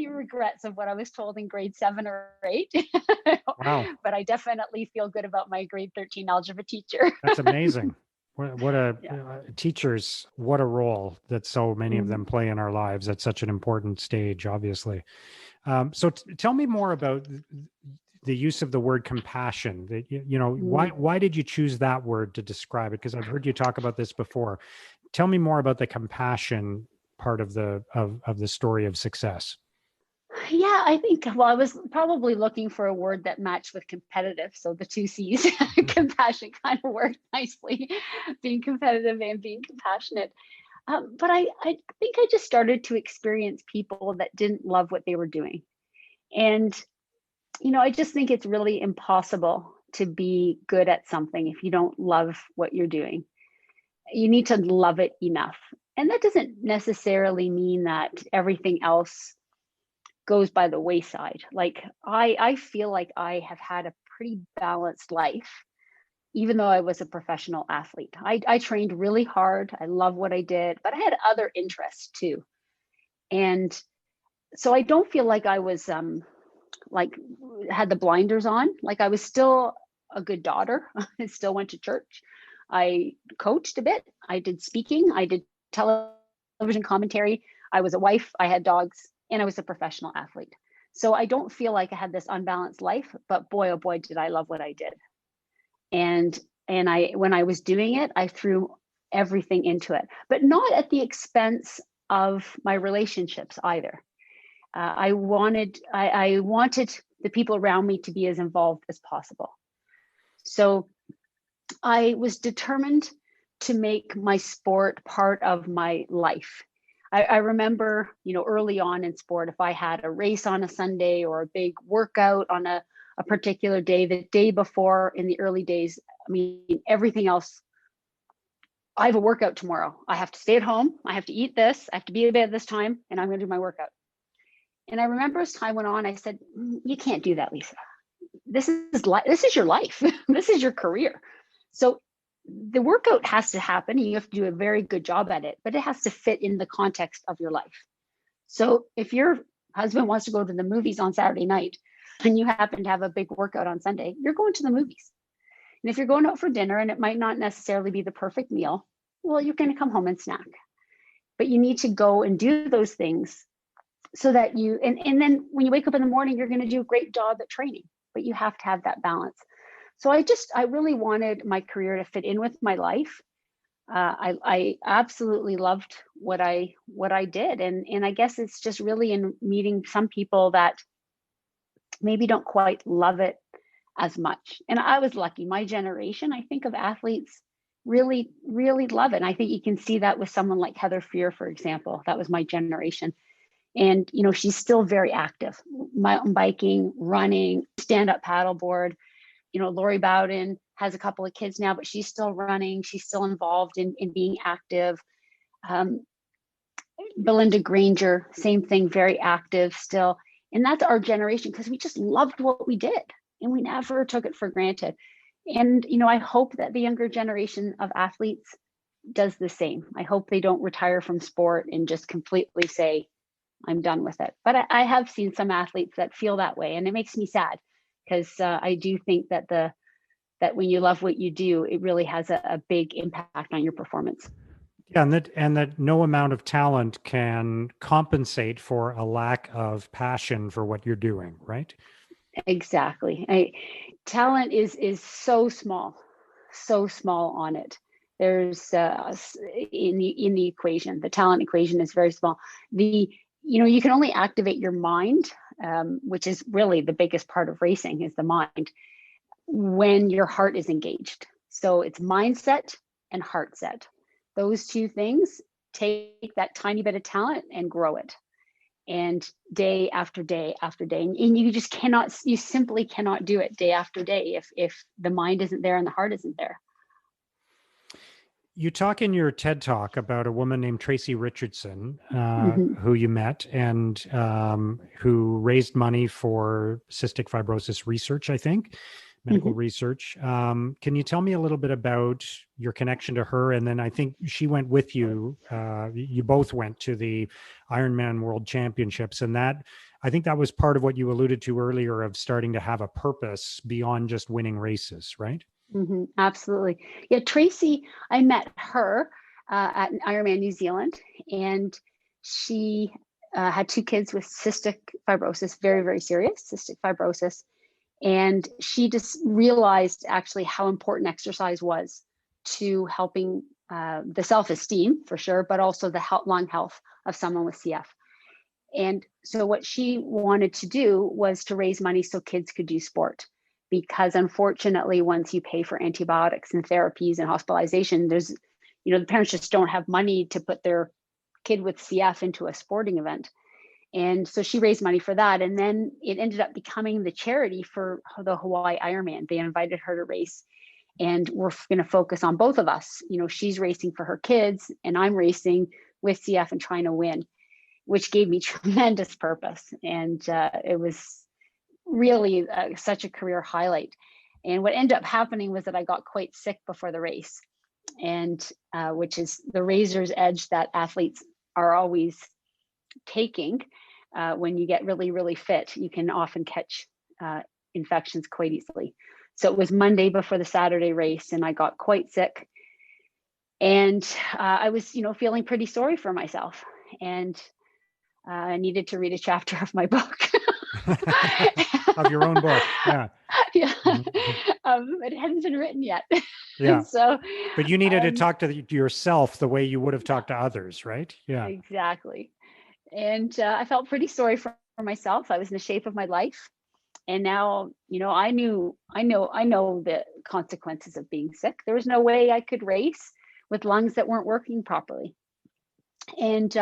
regrets of what I was told in grade 7 or 8. Wow. But I definitely feel good about my grade 13 algebra teacher. That's amazing. What a Yeah. teachers, what a role that so many of Mhm. them play in our lives at such an important stage, obviously. So tell me more about the use of the word compassion. That why did you choose that word to describe it? Because I've heard you talk about this before. Tell me more about the compassion part of the story of success. Yeah, I think, well, I was probably looking for a word that matched with competitive. So the two C's, compassion, kind of worked nicely, being competitive and being compassionate. But I think I just started to experience people that didn't love what they were doing. And, I just think it's really impossible to be good at something if you don't love what you're doing. You need to love it enough. And that doesn't necessarily mean that everything else goes by the wayside. Like I feel like I have had a pretty balanced life, even though I was a professional athlete. I trained really hard. I love what I did, but I had other interests too. And so I don't feel like I was like had the blinders on. Like I was still a good daughter. I still went to church. I coached a bit. I did speaking. I did television commentary. I was a wife. I had dogs, and I was a professional athlete. So I don't feel like I had this unbalanced life, but boy, oh boy, did I love what I did. And when I was doing it, I threw everything into it, but not at the expense of my relationships either. I wanted the people around me to be as involved as possible. So I was determined to make my sport part of my life. I remember, early on in sport, if I had a race on a Sunday or a big workout on a particular day, the day before in the early days, I mean, everything else, I have a workout tomorrow. I have to stay at home. I have to eat this. I have to be in bed this time, and I'm going to do my workout. And I remember as time went on, I said, you can't do that, Lisa. This is your life. This is your career. So the workout has to happen, and you have to do a very good job at it, but it has to fit in the context of your life. So if your husband wants to go to the movies on Saturday night and you happen to have a big workout on Sunday, you're going to the movies. And if you're going out for dinner and it might not necessarily be the perfect meal, well, you're going to come home and snack. But you need to go and do those things so that and then when you wake up in the morning, you're going to do a great job at training, but you have to have that balance. So I really wanted my career to fit in with my life. I absolutely loved what I did, and I guess it's just really in meeting some people that maybe don't quite love it as much. And I was lucky. My generation, I think, of athletes really, really love it. And I think you can see that with someone like Heather Fear, for example. That was my generation. And she's still very active, mountain biking, running, stand-up paddleboard. Lori Bowden has a couple of kids now, but she's still running. She's still involved in being active. Belinda Granger, same thing, very active still. And that's our generation because we just loved what we did and we never took it for granted. And, I hope that the younger generation of athletes does the same. I hope they don't retire from sport and just completely say, I'm done with it. But I have seen some athletes that feel that way, and it makes me sad because I do think that that when you love what you do, it really has a big impact on your performance. Yeah, and that no amount of talent can compensate for a lack of passion for what you're doing, right? Exactly. Talent is so small on it. There's in the equation, the talent equation is very small. You can only activate your mind, which is really the biggest part of racing is the mind, when your heart is engaged. So it's mindset and heart set. Those two things take that tiny bit of talent and grow it. And day after day after day, and you simply cannot do it day after day if the mind isn't there and the heart isn't there. You talk in your TED Talk about a woman named Tracy Richardson, Mhm. who you met and who raised money for cystic fibrosis research, I think, medical Mhm. research. Can you tell me a little bit about your connection to her? And then I think she went with you. You both went to the Ironman World Championships, and that I think that was part of what you alluded to earlier of starting to have a purpose beyond just winning races, right? Absolutely. Yeah, Tracy, I met her at Ironman New Zealand, and she had two kids with cystic fibrosis, very, very serious cystic fibrosis. And she just realized actually how important exercise was to helping the self-esteem for sure, but also the lung health of someone with CF. And so what she wanted to do was to raise money so kids could do sport. Because unfortunately, once you pay for antibiotics and therapies and hospitalization, the parents just don't have money to put their kid with CF into a sporting event. And so she raised money for that. And then it ended up becoming the charity for the Hawaii Ironman. They invited her to race. And we're going to focus on both of us. She's racing for her kids, and I'm racing with CF and trying to win, which gave me tremendous purpose. And it was really such a career highlight. And what ended up happening was that I got quite sick before the race, and which is the razor's edge that athletes are always taking. When you get really, really fit, you can often catch infections quite easily. So it was Monday before the Saturday race, and I got quite sick. And I was, feeling pretty sorry for myself. And I needed to read a chapter of my book. Of your own book. Yeah. Yeah. Mhm. It hadn't been written yet. Yeah. So, But you needed to um, talk to yourself the way you would have yeah, talked to others, right? Yeah. exactly. And I felt pretty sorry for myself. I was in the shape of my life. And now, I know the consequences of being sick. There was no way I could race with lungs that weren't working properly. And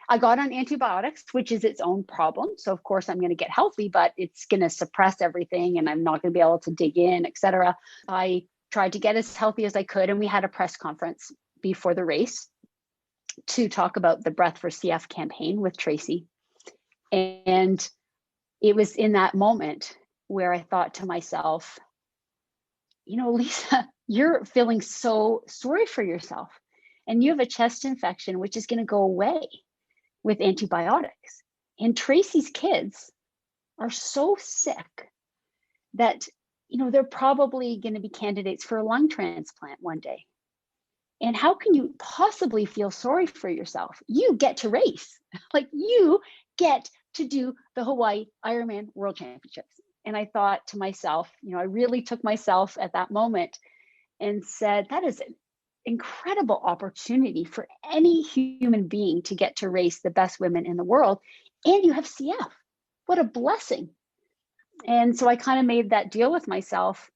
I got on antibiotics, which is its own problem. So of course I'm going to get healthy, but it's going to suppress everything, and I'm not going to be able to dig in, etc. I tried to get as healthy as I could, and we had a press conference before the race to talk about the Breath for CF campaign with Tracy. And it was in that moment where I thought to myself, Lisa, you're feeling so sorry for yourself, and you have a chest infection, which is going to go away with antibiotics. And Tracy's kids are so sick that, they're probably going to be candidates for a lung transplant one day. And how can you possibly feel sorry for yourself? You get to race, like you get to do the Hawaii Ironman World Championships. And I thought to myself, I really took myself at that moment and said, that is an incredible opportunity for any human being to get to race the best women in the world. And you have CF. What a blessing. And so I kind of made that deal with myself.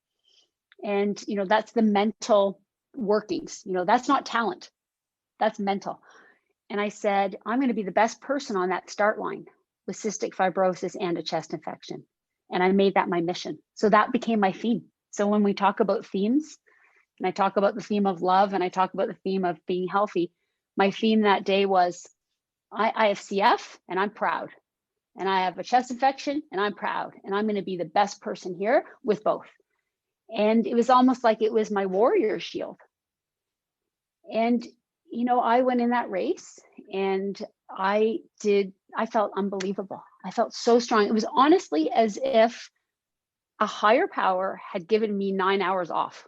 And, that's the mental workings. That's not talent, that's mental. And I said, I'm going to be the best person on that start line with cystic fibrosis and a chest infection. And I made that my mission. So that became my theme. So when we talk about themes, and I talk about the theme of love, and I talk about the theme of being healthy, my theme that day was I have CF and I'm proud. And I have a chest infection and I'm proud. And I'm going to be the best person here with both. And it was almost like it was my warrior shield. And, I went in that race, and I felt unbelievable. I felt so strong. It was honestly as if a higher power had given me 9 hours off.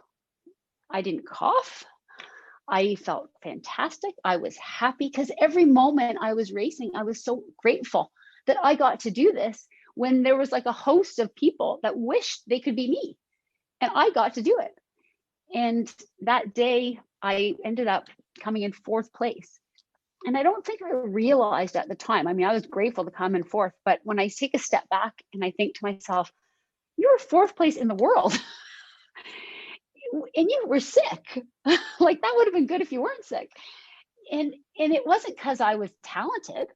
I didn't cough. I felt fantastic. I was happy because every moment I was racing, I was so grateful that I got to do this when there was like a host of people that wished they could be me, and I got to do it. And that day I ended up coming in fourth place. And I don't think I realized at the time. I mean, I was grateful to come in fourth, but when I take a step back and I think to myself, you're fourth place in the world and you were sick. Like that would have been good if you weren't sick. And it wasn't because I was talented.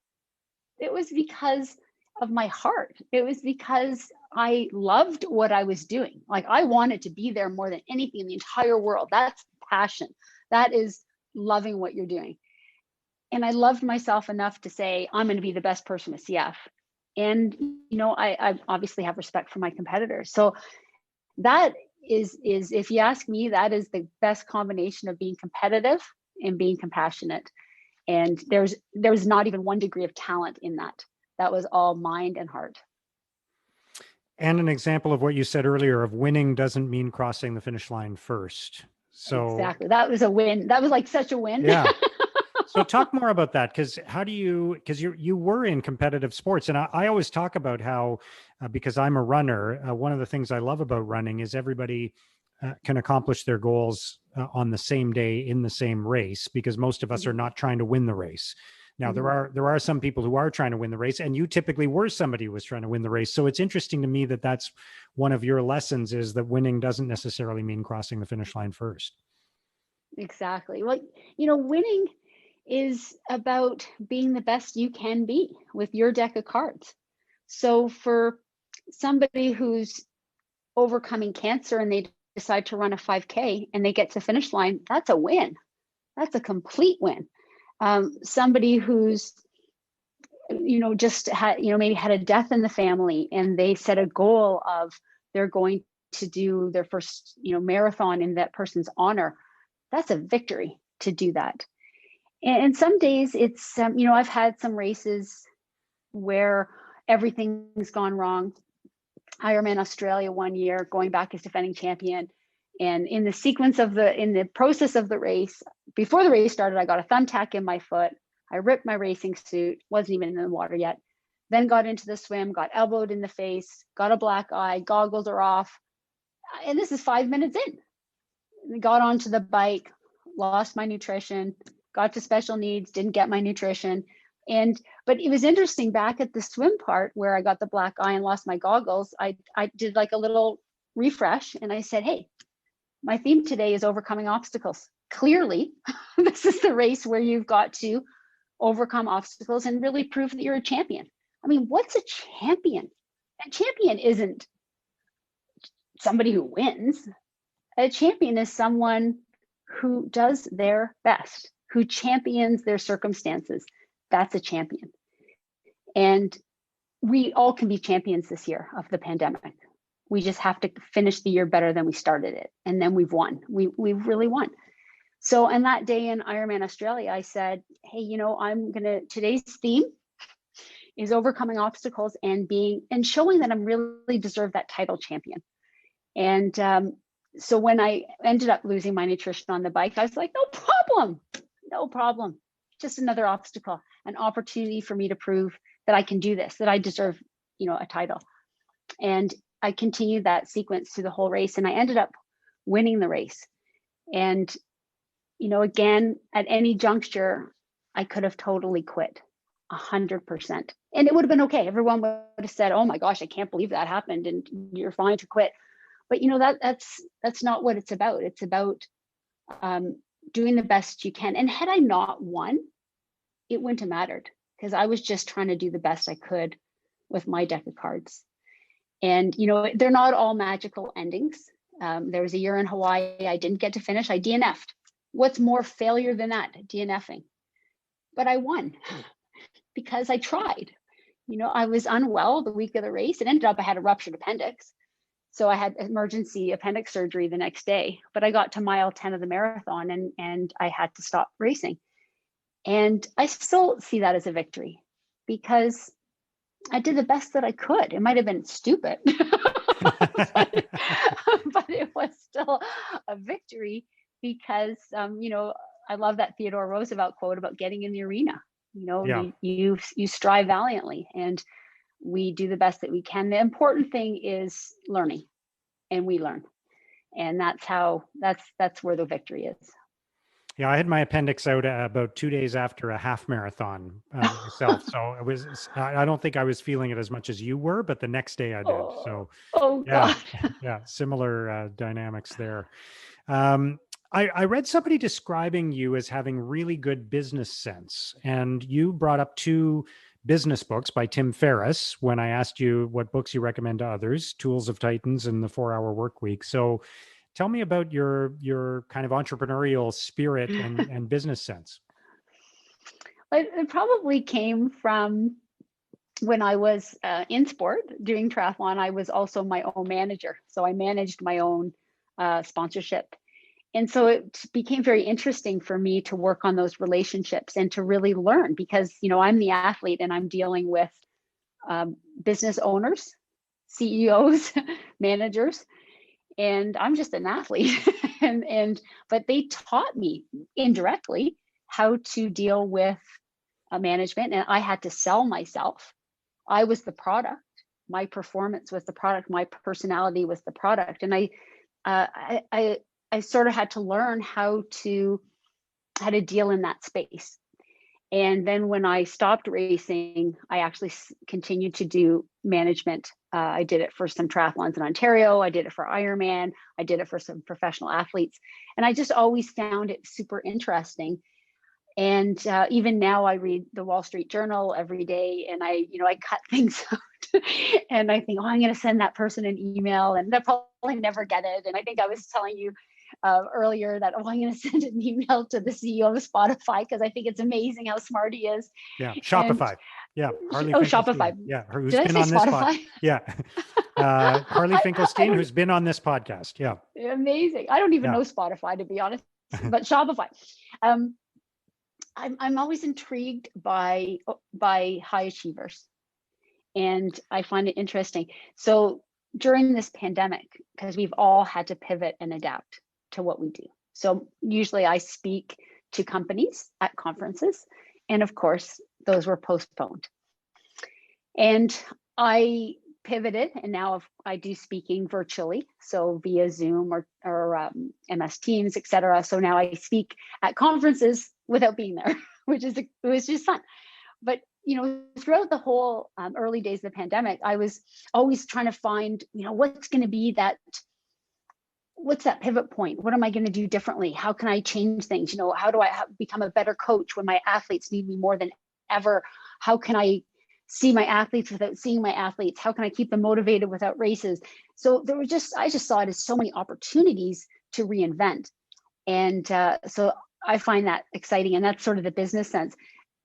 It was because of my heart. It was because I loved what I was doing. Like I wanted to be there more than anything in the entire world. That's passion. That is loving what you're doing. And I loved myself enough to say, I'm going to be the best person at CF. And, I obviously have respect for my competitors. So that is, if you ask me, that is the best combination of being competitive and being compassionate. And there's not even 1 degree of talent in that. That was all mind and heart. And an example of what you said earlier of winning doesn't mean crossing the finish line first. So exactly. That was a win. That was like such a win. Yeah. So talk more about that, because you were in competitive sports, and I always talk about how, because I'm a runner, one of the things I love about running is everybody can accomplish their goals on the same day in the same race, because most of us are not trying to win the race. Now, there are some people who are trying to win the race, and you typically were somebody who was trying to win the race. So it's interesting to me that that's one of your lessons, is that winning doesn't necessarily mean crossing the finish line first. Exactly. Well, winning is about being the best you can be with your deck of cards. So for somebody who's overcoming cancer and they decide to run a 5K and they get to the finish line, that's a win. That's a complete win. Somebody who's, just had, maybe had a death in the family and they set a goal of they're going to do their first, marathon in that person's honor. That's a victory to do that. And some days it's, I've had some races where everything's gone wrong. Ironman Australia one year, going back as defending champion. And in the process of the race, before the race started, I got a thumbtack in my foot. I ripped my racing suit, wasn't even in the water yet. Then got into the swim, got elbowed in the face, got a black eye, goggles are off. And this is 5 minutes in. Got onto the bike, lost my nutrition, got to special needs, didn't get my nutrition. But it was interesting, back at the swim part where I got the black eye and lost my goggles, I did like a little refresh and I said, hey, my theme today is overcoming obstacles. Clearly, this is the race where you've got to overcome obstacles and really prove that you're a champion. I mean, what's a champion? A champion isn't somebody who wins. A champion is someone who does their best, who champions their circumstances. That's a champion. And we all can be champions this year of the pandemic. We just have to finish the year better than we started it. And then we've won. We've really won. So on that day in Ironman Australia, I said, hey, today's theme is overcoming obstacles and showing that I'm really deserve that title champion. And so when I ended up losing my nutrition on the bike, I was like, no problem. Just another obstacle, an opportunity for me to prove that I can do this, that I deserve, a title. And I continued that sequence through the whole race, and I ended up winning the race. And, again, at any juncture, I could have totally quit 100%. And it would have been okay. Everyone would have said, oh my gosh, I can't believe that happened and you're fine to quit. But that's not what it's about. It's about doing the best you can. And had I not won, it wouldn't have mattered, because I was just trying to do the best I could with my deck of cards. And, they're not all magical endings. There was a year in Hawaii, I didn't get to finish. I DNF'd. What's more failure than that? DNFing. But I won because I tried. I was unwell the week of the race. It ended up I had a ruptured appendix. So I had emergency appendix surgery the next day, but I got to mile 10 of the marathon and I had to stop racing. And I still see that as a victory, because I did the best that I could. It might have been stupid, but it was still a victory, because, I love that Theodore Roosevelt quote about getting in the arena. You strive valiantly, and we do the best that we can. The important thing is learning, and we learn. And that's where the victory is. Yeah, I had my appendix out about 2 days after a half marathon myself. So I don't think I was feeling it as much as you were, but the next day I did. So God. Yeah, similar dynamics there. I read somebody describing you as having really good business sense, and you brought up 2 business books by Tim Ferriss when I asked you what books you recommend to others, Tools of Titans and The 4-Hour Workweek. So Tell me about your kind of entrepreneurial spirit and business sense. It probably came from when I was in sport doing triathlon. I was also my own manager. So I managed my own sponsorship. And so it became very interesting for me to work on those relationships and to really learn, because, I'm the athlete and I'm dealing with business owners, CEOs, managers, and I'm just an athlete. But they taught me indirectly how to deal with management, and I had to sell myself. I was the product. My performance was the product. My personality was the product, and I sort of had to learn how to deal in that space. And then when I stopped racing, I actually continued to do management. I did it for some triathlons in Ontario. I did it for Ironman. I did it for some professional athletes. And I just always found it super interesting. And even now I read the Wall Street Journal every day, and I cut things out and I think, I'm going to send that person an email, and they'll probably never get it. And I think I was telling you earlier that, I'm going to send an email to the CEO of Spotify because I think it's amazing how smart he is. Yeah, Shopify. And, yeah, Harley Shopify. Yeah, who's been on this podcast. Yeah, Harley Finkelstein, who's been on this podcast. Yeah, amazing. I don't even know Spotify, to be honest, but Shopify. I'm always intrigued by high achievers, and I find it interesting. So during this pandemic, because we've all had to pivot and adapt to what we do. So usually I speak to companies at conferences, and of course those were postponed. And I pivoted, and now I do speaking virtually, so via Zoom or MS Teams, etc. So now I speak at conferences without being there, it was just fun. But throughout the whole early days of the pandemic, I was always trying to find, what's going to be what's that pivot point? What am I going to do differently? How can I change things? How do I become a better coach when my athletes need me more than ever? How can I see my athletes without seeing my athletes? How can I keep them motivated without races? So I just saw it as so many opportunities to reinvent. And so I find that exciting. And that's sort of the business sense.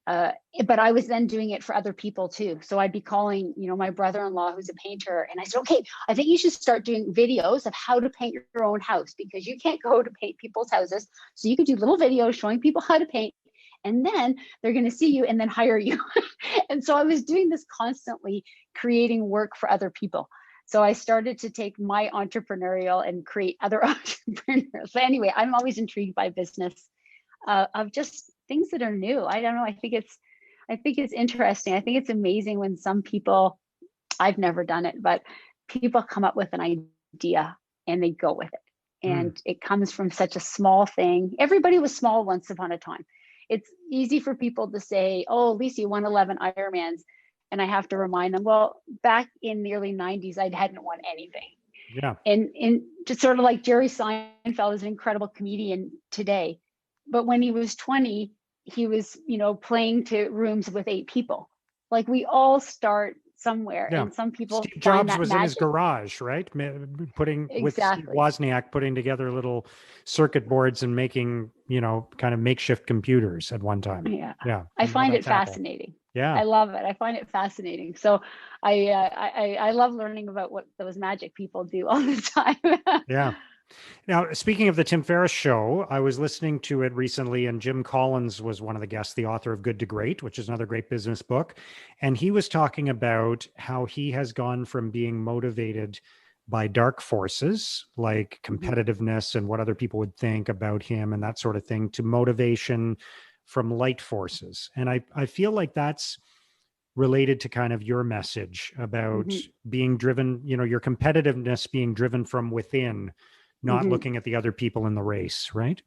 But I was then doing it for other people too. So I'd be calling, my brother-in-law who's a painter, and I said, okay, I think you should start doing videos of how to paint your own house, because you can't go to paint people's houses. So you could do little videos showing people how to paint, and then they're going to see you and then hire you. And so I was doing this constantly, creating work for other people. So I started to take my entrepreneurial and create other entrepreneurs. But anyway, I'm always intrigued by business of just things that are new. I don't know. I think it's interesting. I think it's amazing when some people, I've never done it, but people come up with an idea and they go with it. And it comes from such a small thing. Everybody was small once upon a time. It's easy for people to say, oh, Lisa, you won 11 Ironmans. And I have to remind them, well, back in the early 90s, I hadn't won anything. Yeah. And just sort of like Jerry Seinfeld is an incredible comedian today. But when he was 20, he was, playing to rooms with 8 people. Like, we all start somewhere, and some people. Steve Jobs was in his garage, right? With Steve Wozniak putting together little circuit boards and making, kind of makeshift computers at one time. Yeah. I find it fascinating. Yeah, I love it. I find it fascinating. So I love learning about what those magic people do all the time. Yeah. Now, speaking of the Tim Ferriss show, I was listening to it recently, and Jim Collins was one of the guests, the author of Good to Great, which is another great business book. And he was talking about how he has gone from being motivated by dark forces like competitiveness and what other people would think about him and that sort of thing, to motivation from light forces. And I feel like that's related to kind of your message about being driven, your competitiveness being driven from within, not looking at the other people in the race, right?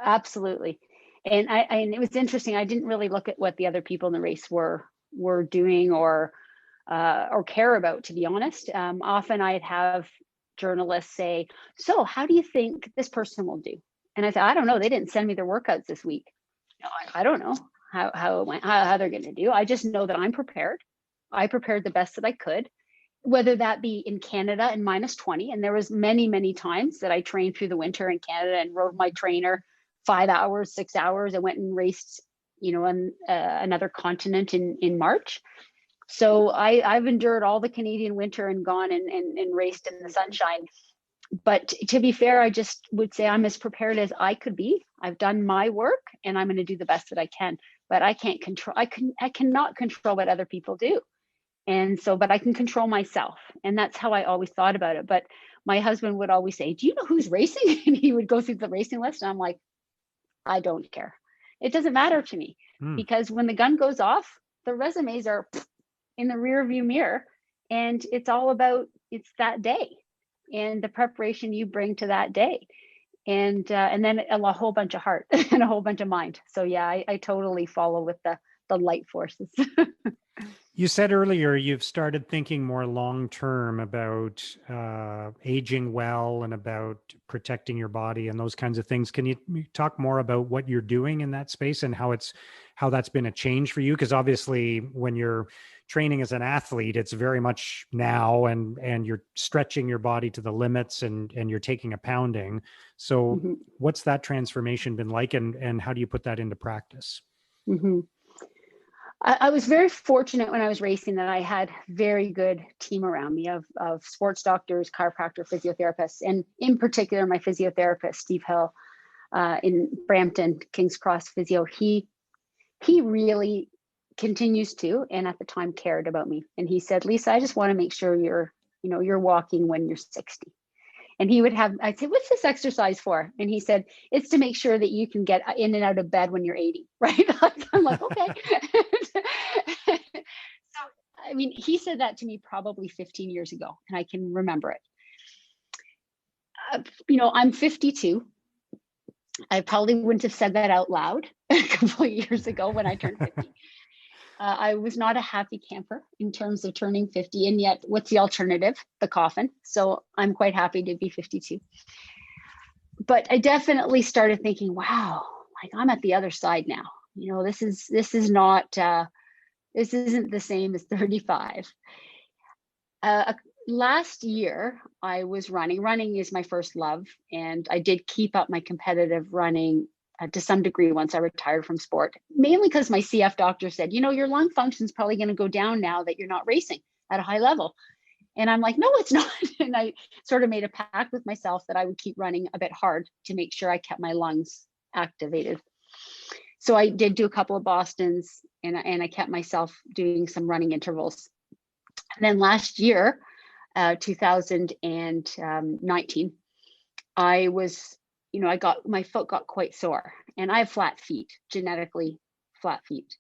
Absolutely. And it was interesting. I didn't really look at what the other people in the race were doing or care about, to be honest. Often I'd have journalists say, so how do you think this person will do? And I said, I don't know. They didn't send me their workouts this week. No, I don't know how it went, how they're going to do. I just know that I'm prepared. I prepared the best that I could. whether that be in Canada in -20, and there was many times that I trained through the winter in Canada and rode my trainer 5 hours, 6 hours. I went and raced, on another continent in March. So I've endured all the Canadian winter and gone and raced in the sunshine. But to be fair, I just would say I'm as prepared as I could be. I've done my work and I'm going to do the best that I can. But I cannot control what other people do. And so, but I can control myself. And that's how I always thought about it. But my husband would always say, do you know who's racing? And he would go through the racing list. And I'm like, I don't care. It doesn't matter to me because when the gun goes off, the resumes are in the rear view mirror. And it's all about, it's that day and the preparation you bring to that day. And then a whole bunch of heart and a whole bunch of mind. So yeah, I totally follow with the light forces. You said earlier you've started thinking more long-term about aging well and about protecting your body and those kinds of things. Can you talk more about what you're doing in that space and how that's been a change for you? Because obviously when you're training as an athlete, it's very much now and you're stretching your body to the limits and you're taking a pounding. So what's that transformation been like and how do you put that into practice? I was very fortunate when I was racing that I had very good team around me of sports doctors, chiropractor, physiotherapists, and in particular, my physiotherapist, Steve Hill, in Brampton, King's Cross Physio. He really continues to, and at the time cared about me. And he said, Lisa, I just want to make sure you're walking when you're 60. And I'd say, what's this exercise for? And he said, it's to make sure that you can get in and out of bed when you're 80, right? I'm like, okay. So, I mean, he said that to me probably 15 years ago, and I can remember it. I'm 52. I probably wouldn't have said that out loud a couple of years ago when I turned 50. I was not a happy camper in terms of turning 50. And yet what's the alternative? The coffin. So I'm quite happy to be 52. But I definitely started thinking, wow, like I'm at the other side now. This is not, this isn't the same as 35. Last year I was running. Running is my first love. And I did keep up my competitive running to some degree once I retired from sport, mainly because my CF doctor said, your lung function is probably going to go down now that you're not racing at a high level. And I'm like, no, it's not. And I sort of made a pact with myself that I would keep running a bit hard to make sure I kept my lungs activated. So I did do a couple of Bostons and I kept myself doing some running intervals. And then last year, 2019, I was my foot got quite sore, and I have flat feet, genetically flat feet.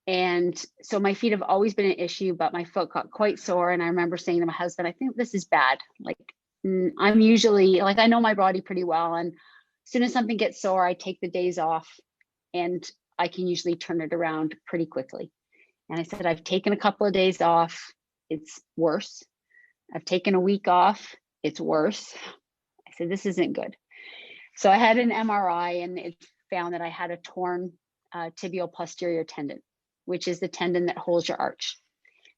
And so my feet have always been an issue, but my foot got quite sore. And I remember saying to my husband, I think this is bad. Like I'm usually I know my body pretty well. And as soon as something gets sore, I take the days off and I can usually turn it around pretty quickly. And I said, I've taken a couple of days off. It's worse. I've taken a week off. It's worse. I said, this isn't good. So I had an MRI and it found that I had a torn tibial posterior tendon, which is the tendon that holds your arch.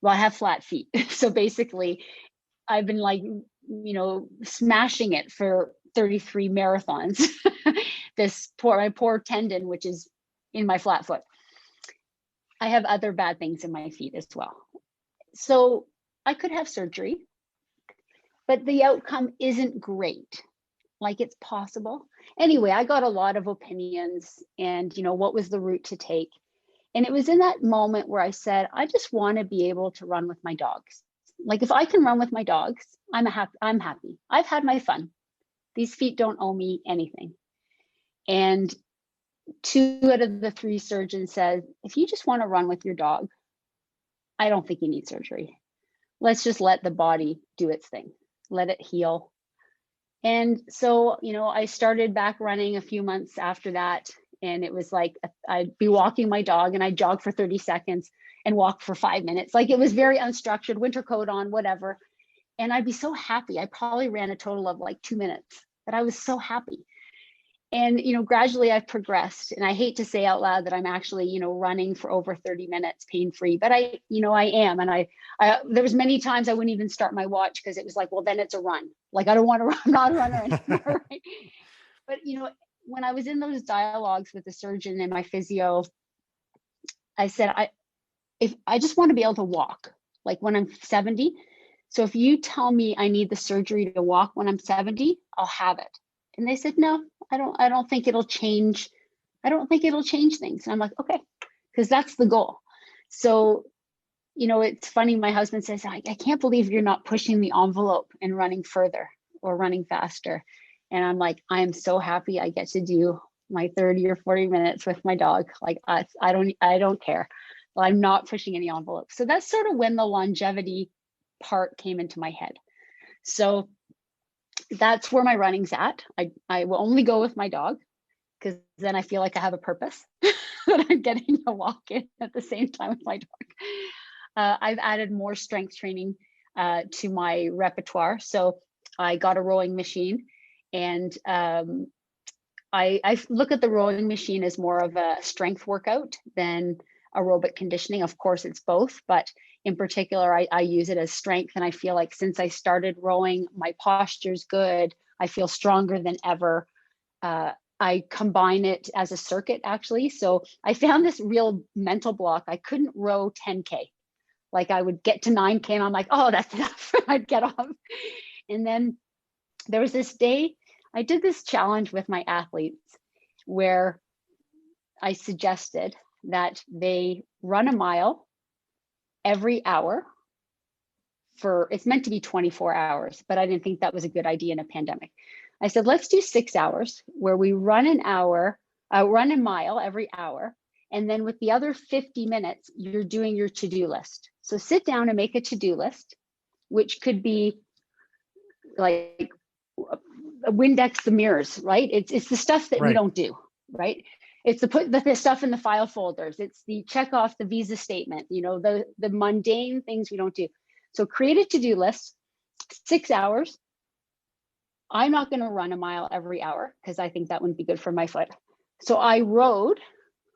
Well, I have flat feet. So basically I've been smashing it for 33 marathons. My poor tendon, which is in my flat foot. I have other bad things in my feet as well. So I could have surgery, but the outcome isn't great. It's possible. Anyway, I got a lot of opinions and, what was the route to take? And it was in that moment where I said, I just want to be able to run with my dogs. If I can run with my dogs, I'm happy. I've had my fun. These feet don't owe me anything. And 2 out of the 3 surgeons said, if you just want to run with your dog, I don't think you need surgery. Let's just let the body do its thing. Let it heal. And so, I started back running a few months after that. And it was like, I'd be walking my dog and I'd jog for 30 seconds and walk for 5 minutes. It was very unstructured, winter coat on, whatever. And I'd be so happy. I probably ran a total of 2 minutes, but I was so happy. And, gradually I've progressed, and I hate to say out loud that I'm actually, running for over 30 minutes pain-free, but I am. And there was many times I wouldn't even start my watch because it was like, well, then it's a run. Like, I don't want to run, I'm not a runner anymore. Right? But, when I was in those dialogues with the surgeon and my physio, I said, if I just want to be able to walk, like when I'm 70. So if you tell me I need the surgery to walk when I'm 70, I'll have it. And they said, no, I don't think it'll change. I don't think it'll change things. And I'm like, okay, because that's the goal. So, it's funny. My husband says, I can't believe you're not pushing the envelope and running further or running faster. And I'm like, I am so happy I get to do my 30 or 40 minutes with my dog. Like, I don't care. I'm not pushing any envelope. So that's sort of when the longevity part came into my head. So that's where my running's at. I will only go with my dog, because then I feel like I have a purpose that I'm getting a walk in at the same time with my dog. I've added more strength training to my repertoire. So I got a rowing machine, and I look at the rowing machine as more of a strength workout than aerobic conditioning. Of course, it's both, but in particular, I use it as strength. And I feel like since I started rowing, my posture's good. I feel stronger than ever. I combine it as a circuit, actually. So I found this real mental block. I couldn't row 10K. Like, I would get to 9K and I'm like, oh, that's enough. I'd get off. And then there was this day, I did this challenge with my athletes where I suggested that they run a mile every hour it's meant to be 24 hours, but I didn't think that was a good idea in a pandemic. I said, let's do 6 hours where we run run a mile every hour. And then with the other 50 minutes, you're doing your to-do list. So sit down and make a to-do list, which could be like Windex the mirrors, right? It's the stuff that we don't do, right? It's put the stuff in the file folders. It's the check off the visa statement, the mundane things we don't do. So create a to-do list, 6 hours. I'm not going to run a mile every hour because I think that wouldn't be good for my foot. So I rowed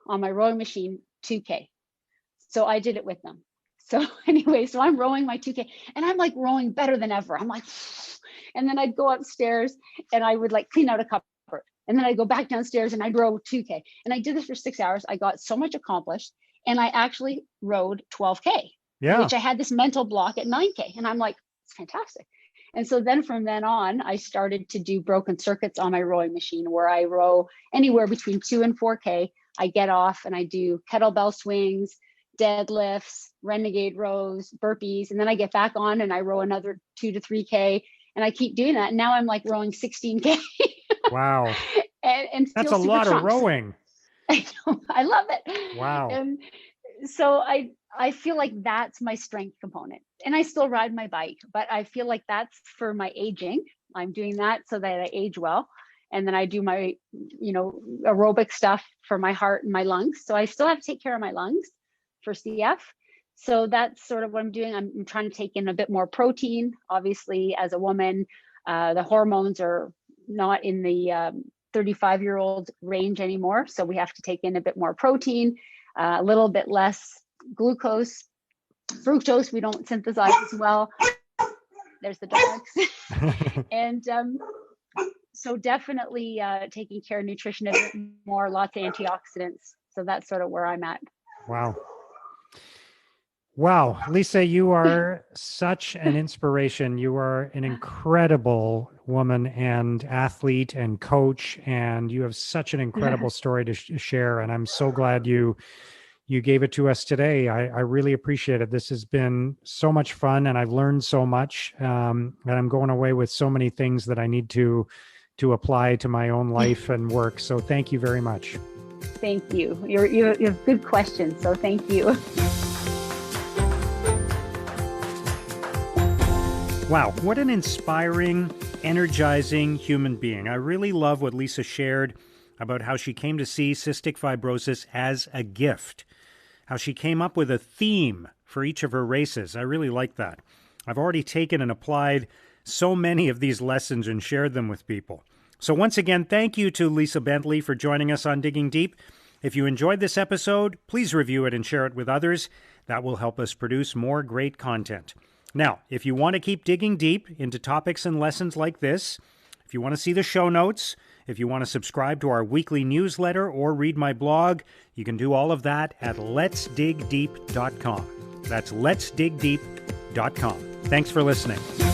on my rowing machine 2K. So I did it with them. So anyway, so I'm rowing my 2K and I'm like rowing better than ever. I'm like, and then I'd go upstairs and I would like clean out a cupboard. And then I'd go back downstairs and I'd row 2K. And I did this for 6 hours. I got so much accomplished, and I actually rowed 12K, which I had this mental block at 9K. And I'm like, it's fantastic. And so then from then on, I started to do broken circuits on my rowing machine where I row anywhere between 2 and 4K. I get off and I do kettlebell swings, deadlifts, renegade rows, burpees. And then I get back on and I row another 2 to 3K. And I keep doing that. And now I'm like rowing 16K. Wow. and that's a lot of rowing. I know, I love it. Wow. And so I feel like that's my strength component. And I still ride my bike, but I feel like that's for my aging. I'm doing that so that I age well. And then I do my, aerobic stuff for my heart and my lungs. So I still have to take care of my lungs for CF. So that's sort of what I'm doing. I'm trying to take in a bit more protein. Obviously, as a woman, the hormones are not in the 35-year-old range anymore. So we have to take in a bit more protein, a little bit less glucose. Fructose, we don't synthesize as well. There's the dogs. And so definitely taking care of nutrition a bit more, lots of antioxidants. So that's sort of where I'm at. Wow. Wow. Lisa, you are such an inspiration. You are an incredible woman and athlete and coach, and you have such an incredible story to share. And I'm so glad you gave it to us today. I really appreciate it. This has been so much fun, and I've learned so much. And I'm going away with so many things that I need to apply to my own life and work. So thank you very much. Thank you. You have good questions. So thank you. Wow, what an inspiring, energizing human being. I really love what Lisa shared about how she came to see cystic fibrosis as a gift, how she came up with a theme for each of her races. I really like that. I've already taken and applied so many of these lessons and shared them with people. So once again, thank you to Lisa Bentley for joining us on Digging Deep. If you enjoyed this episode, please review it and share it with others. That will help us produce more great content. Now, if you want to keep digging deep into topics and lessons like this, if you want to see the show notes, if you want to subscribe to our weekly newsletter or read my blog, you can do all of that at letsdigdeep.com. That's letsdigdeep.com. Thanks for listening.